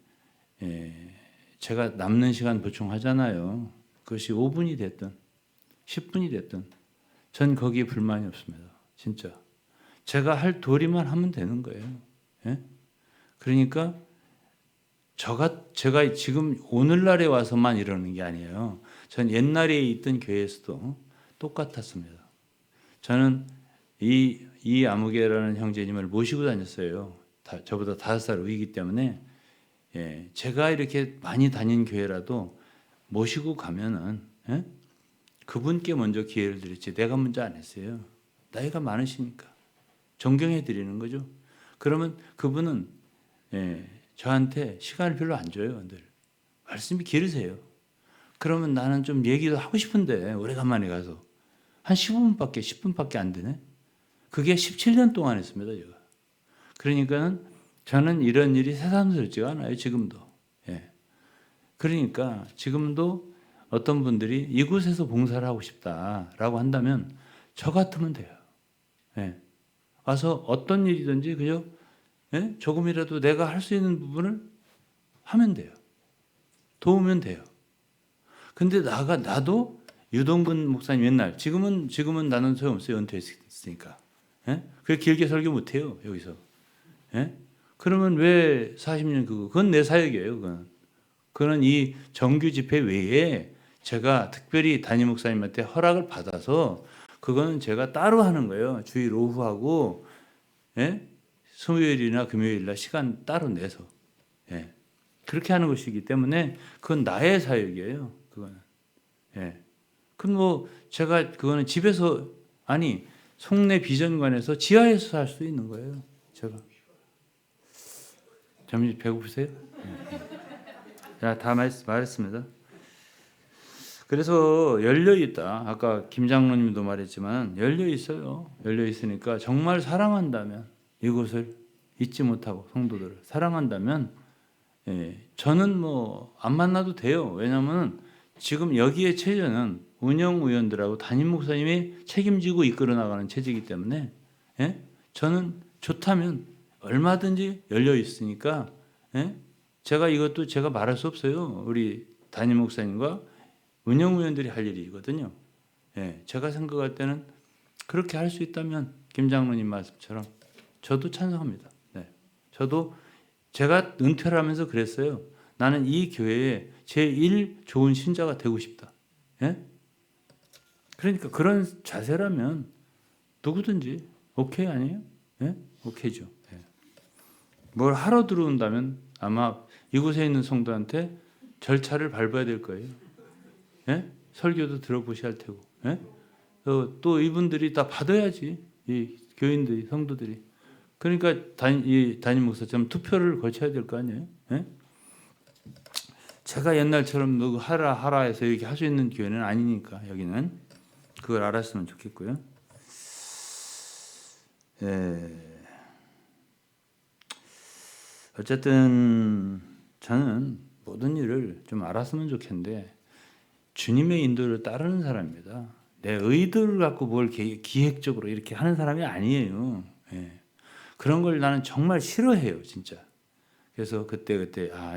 제가 남는 시간 보충하잖아요. 그것이 5분이 됐든 10분이 됐든 전 거기에 불만이 없습니다. 진짜 제가 할 도리만 하면 되는 거예요. 그러니까 제가 지금 오늘날에 와서만 이러는 게 아니에요. 전 옛날에 있던 교회에서도 똑같았습니다. 저는 이 아무개라는 형제님을 모시고 다녔어요. 저보다 5살 위이기 때문에 제가 이렇게 많이 다닌 교회라도 모시고 가면은 그분께 먼저 기회를 드렸지 내가 먼저 안 했어요. 나이가 많으시니까 존경해 드리는 거죠. 그러면 그분은 저한테 시간을 별로 안 줘요. 늘 말씀이 길으세요. 그러면 나는 좀 얘기도 하고 싶은데 오래간만에 가서 한 15분밖에 10분밖에 안 되네. 그게 17년 동안 했습니다. 제가. 그러니까는 저는 이런 일이 새삼스럽지가 않아요. 지금도. 그러니까 지금도 어떤 분들이 이곳에서 봉사를 하고 싶다라고 한다면 저 같으면 돼요. 와서 어떤 일이든지 그저 조금이라도 내가 할 수 있는 부분을 하면 돼요. 도우면 돼요. 근데 나도 유동근 목사님 옛날 지금은 나는 소용없어요. 은퇴했으니까. 그게 길게 설교 못해요. 여기서. 그러면 왜 40년 그건 내 사역이에요. 그건 이 정규 집회 외에 제가 특별히 담임 목사님한테 허락을 받아서 그거는 제가 따로 하는 거예요. 주일 오후하고 수요일이나 금요일날 시간 따로 내서 그렇게 하는 것이기 때문에 그건 나의 사역이에요. 그거는. 그럼 뭐 제가 그거는 집에서 아니 송내 비전관에서 지하에서 할 수 있는 거예요. 제가. 점심 배고프세요? 자, 다 말했습니다. 그래서 열려 있다. 아까 김 장로님도 말했지만 열려 있어요. 열려 있으니까 정말 사랑한다면 이곳을 잊지 못하고 성도들을 사랑한다면 저는 뭐 안 만나도 돼요. 왜냐하면 지금 여기에 체제는 운영위원들하고 담임 목사님이 책임지고 이끌어 나가는 체제이기 때문에 저는 좋다면 얼마든지 열려 있으니까 제가 이것도 제가 말할 수 없어요. 우리 담임 목사님과 운영위원들이 할 일이거든요. 제가 생각할 때는 그렇게 할 수 있다면 김 장로님 말씀처럼 저도 찬성합니다. 저도 제가 은퇴를 하면서 그랬어요. 나는 이 교회에 제일 좋은 신자가 되고 싶다. 그러니까 그런 자세라면 누구든지 오케이 아니에요? 오케이죠. 뭘 하러 들어온다면 아마 이곳에 있는 성도한테 절차를 밟아야 될 거예요. 설교도 들어보셔야 할 테고. 또 이분들이 다 받아야지. 이 교인들이, 성도들이. 그러니까 이 담임 목사처럼 투표를 거쳐야 될 거 아니에요? 제가 옛날처럼 너 하라 해서 이렇게 할 수 있는 교회는 아니니까 여기는 그걸 알았으면 좋겠고요. 어쨌든 저는 모든 일을 좀 알았으면 좋겠는데 주님의 인도를 따르는 사람입니다. 내 의도를 갖고 뭘 기획적으로 이렇게 하는 사람이 아니에요. 그런 걸 나는 정말 싫어해요, 진짜. 그래서 그때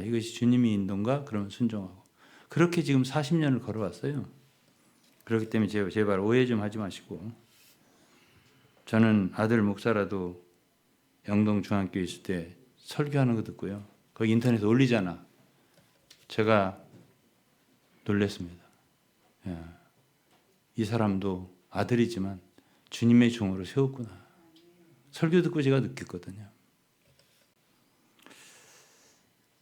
이것이 주님의 인도인가? 그러면 순종하고. 그렇게 지금 40년을 걸어왔어요. 그렇기 때문에 제발 오해 좀 하지 마시고. 저는 아들 목사라도 영동 중학교에 있을 때 설교하는 거 듣고요. 거기 인터넷에 올리잖아. 제가 놀랐습니다. 이 사람도 아들이지만 주님의 종으로 세웠구나. 설교 듣고 제가 느꼈거든요.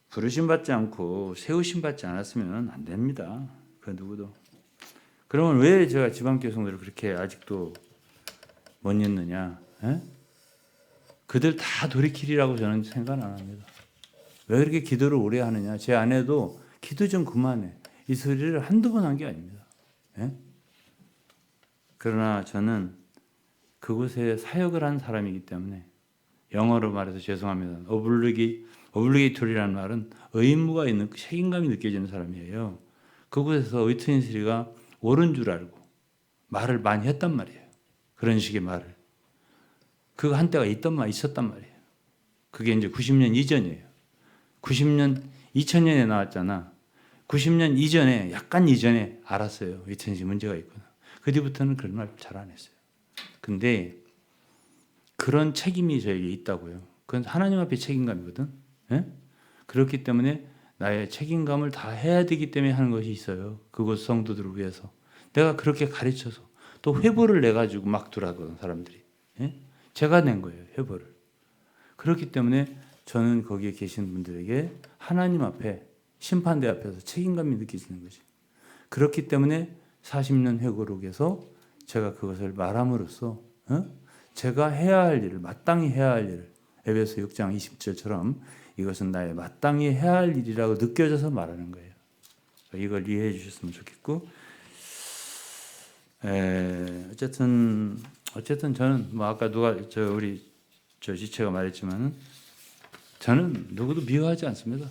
부르심 받지 않고 세우심 받지 않았으면 안 됩니다. 그 누구도. 그러면 왜 제가 지방교회 성도를 그렇게 아직도 못 잊느냐? 그들 다 돌이키리라고 저는 생각 안 합니다. 왜 그렇게 기도를 오래 하느냐? 제 아내도 기도 좀 그만해. 이 소리를 한두 번 한 게 아닙니다. 그러나 저는 그곳에 사역을 한 사람이기 때문에 영어로 말해서 죄송합니다. 오블리게이토리라는 말은 의무가 있는 책임감이 느껴지는 사람이에요. 그곳에서 위트니스리가 옳은 줄 알고 말을 많이 했단 말이에요. 그런 식의 말을. 그 한때가 있었단 말이에요. 그게 이제 90년 이전이에요. 2000년에 나왔잖아. 90년 이전에, 약간 이전에 알았어요. 위트니스 문제가 있구나. 그 뒤부터는 그런 말 잘 안 했어요. 근데 그런 책임이 저에게 있다고요. 그건 하나님 앞에 책임감이거든. 그렇기 때문에 나의 책임감을 다 해야 되기 때문에 하는 것이 있어요. 그곳 성도들을 위해서. 내가 그렇게 가르쳐서 또 회보를 내가지고 막 두라거든 사람들이. 제가 낸 거예요. 회보를. 그렇기 때문에 저는 거기에 계신 분들에게 하나님 앞에 심판대 앞에서 책임감이 느껴지는 거지. 그렇기 때문에 40년 회고록에서 제가 그것을 말함으로써 제가 해야 할 일을 마땅히 해야 할 일을 에베소 6장 20절처럼 이것은 나의 마땅히 해야 할 일이라고 느껴져서 말하는 거예요. 이걸 이해해 주셨으면 좋겠고 어쨌든 저는 뭐 아까 우리 지체가 말했지만은 저는 누구도 미워하지 않습니다.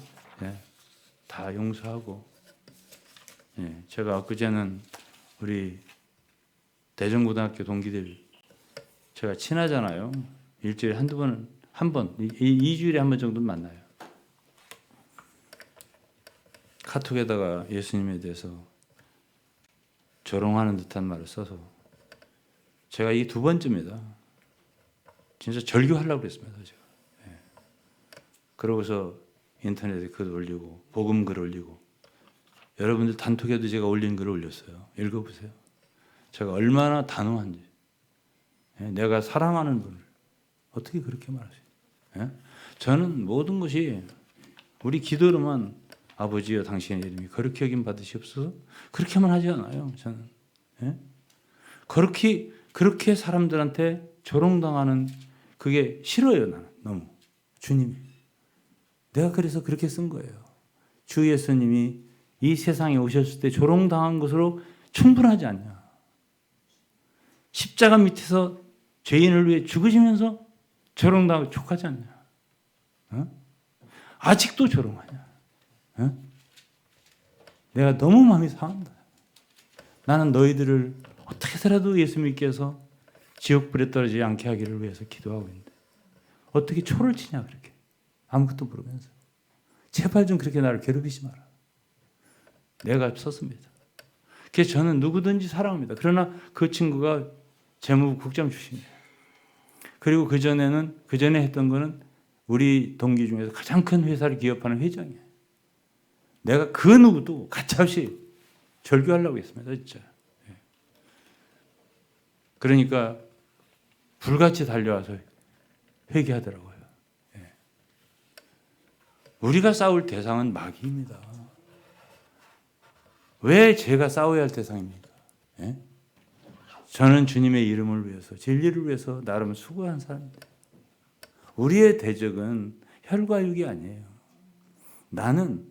다 용서하고 제가 엊그제는 우리 대전고등학교 동기들 제가 친하잖아요. 일주일에 한 번, 2주일에 한 번 정도는 만나요. 카톡에다가 예수님에 대해서 조롱하는 듯한 말을 써서 제가 이게 2번째입니다. 진짜 절규하려고 그랬습니다. 제가. 그러고서 인터넷에 글 올리고 복음 글 올리고 여러분들 단톡에도 제가 올린 글을 올렸어요. 읽어보세요. 제가 얼마나 단호한지. 내가 사랑하는 분을 어떻게 그렇게 말하세요? 저는 모든 것이 우리 기도로만 아버지여 당신의 이름이 거룩히 여김 받으시옵소서 그렇게만 하지 않아요. 저는 그렇게 사람들한테 조롱당하는 그게 싫어요. 나는 너무 주님이 내가 그래서 그렇게 쓴 거예요. 주 예수님이 이 세상에 오셨을 때 조롱당한 것으로 충분하지 않냐. 십자가 밑에서 죄인을 위해 죽으시면서 조롱당하고 족하지 않냐. 아직도 조롱하냐. 내가 너무 마음이 상한다. 나는 너희들을 어떻게 해서라도 예수 믿게 해서 지옥불에 떨어지지 않게 하기를 위해서 기도하고 있는데 어떻게 초를 치냐 그렇게. 아무것도 모르면서. 제발 좀 그렇게 나를 괴롭히지 마라. 내가 썼습니다. 그래서 저는 누구든지 사랑합니다. 그러나 그 친구가 재무부 국장 출신이에요. 그리고 그 전에 했던 거는 우리 동기 중에서 가장 큰 회사를 기업하는 회장이에요. 내가 그 누구도 가차없이 절규하려고 했습니다. 진짜. 그러니까 불같이 달려와서 회개하더라고요. 우리가 싸울 대상은 마귀입니다. 왜 제가 싸워야 할 대상입니까? 저는 주님의 이름을 위해서 진리를 위해서 나름 수고한 사람입니다. 우리의 대적은 혈과 육이 아니에요. 나는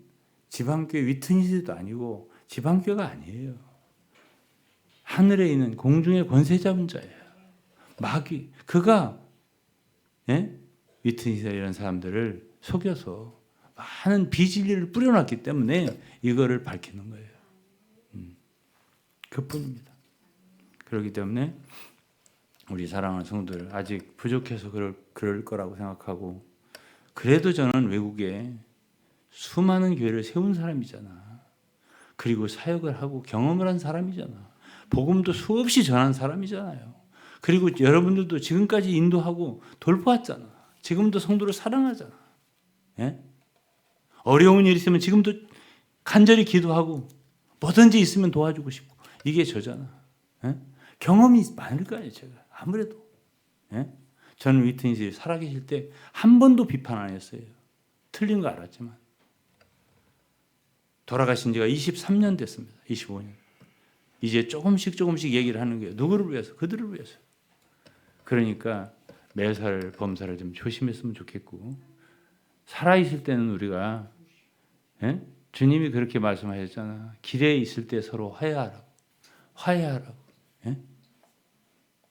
지방교회 위트니스도 아니고 지방교회가 아니에요. 하늘에 있는 공중의 권세 잡은 자예요. 마귀. 그가 위트니스 이런 사람들을 속여서 많은 비진리를 뿌려놨기 때문에 이거를 밝히는 거예요. 그뿐입니다. 그렇기 때문에 우리 사랑하는 성도들 아직 부족해서 그럴 거라고 생각하고, 그래도 저는 외국에 수많은 교회를 세운 사람이잖아. 그리고 사역을 하고 경험을 한 사람이잖아. 복음도 수없이 전한 사람이잖아요. 그리고 여러분들도 지금까지 인도하고 돌보았잖아. 지금도 성도를 사랑하잖아. 예? 어려운 일 있으면 지금도 간절히 기도하고 뭐든지 있으면 도와주고 싶고, 이게 저잖아. 예? 경험이 많을 거 아니에요, 제가. 아무래도. 예? 저는 위트니스 살아계실 때 한 번도 비판 안 했어요. 틀린 거 알았지만. 돌아가신 지가 23년 됐습니다. 25년. 이제 조금씩 얘기를 하는 거예요. 누구를 위해서? 그들을 위해서. 그러니까 매살 범사를 좀 조심했으면 좋겠고, 살아있을 때는 우리가 주님이 그렇게 말씀하셨잖아. 길에 있을 때 서로 화해하라고.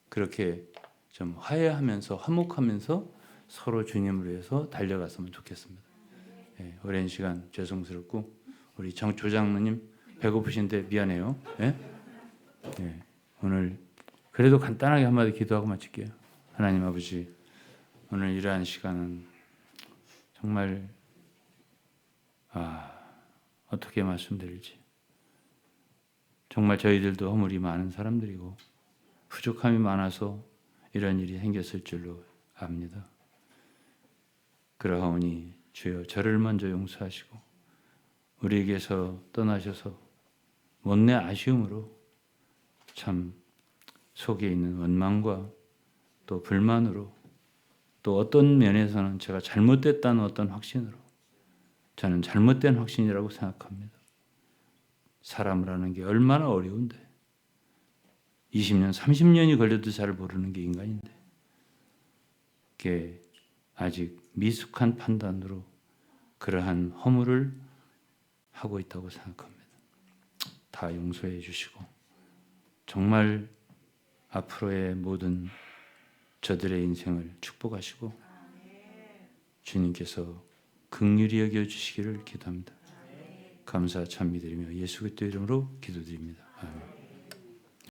그렇게 좀 화해하면서 화목하면서 서로 주님을 위해서 달려갔으면 좋겠습니다. 오랜 시간 죄송스럽고, 우리 조장로님 배고프신데 미안해요. 오늘 그래도 간단하게 한마디 기도하고 마칠게요. 하나님 아버지, 오늘 이러한 시간은 정말 어떻게 말씀드릴지, 정말 저희들도 허물이 많은 사람들이고 부족함이 많아서 이런 일이 생겼을 줄로 압니다. 그러하오니 주여 저를 먼저 용서하시고 우리에게서 떠나셔서 못내 아쉬움으로 참 속에 있는 원망과 또 불만으로, 또 어떤 면에서는 제가 잘못됐다는 어떤 확신으로, 저는 잘못된 확신이라고 생각합니다. 사람을 하는 게 얼마나 어려운데, 20년, 30년이 걸려도 잘 모르는 게 인간인데, 그게 아직 미숙한 판단으로 그러한 허물을 하고 있다고 생각합니다. 다 용서해 주시고 정말 앞으로의 모든 저들의 인생을 축복하시고 주님께서 긍휼히 여겨주시기를 기도합니다. 감사 찬미드리며 예수 그리스도 이름으로 기도드립니다. 아멘.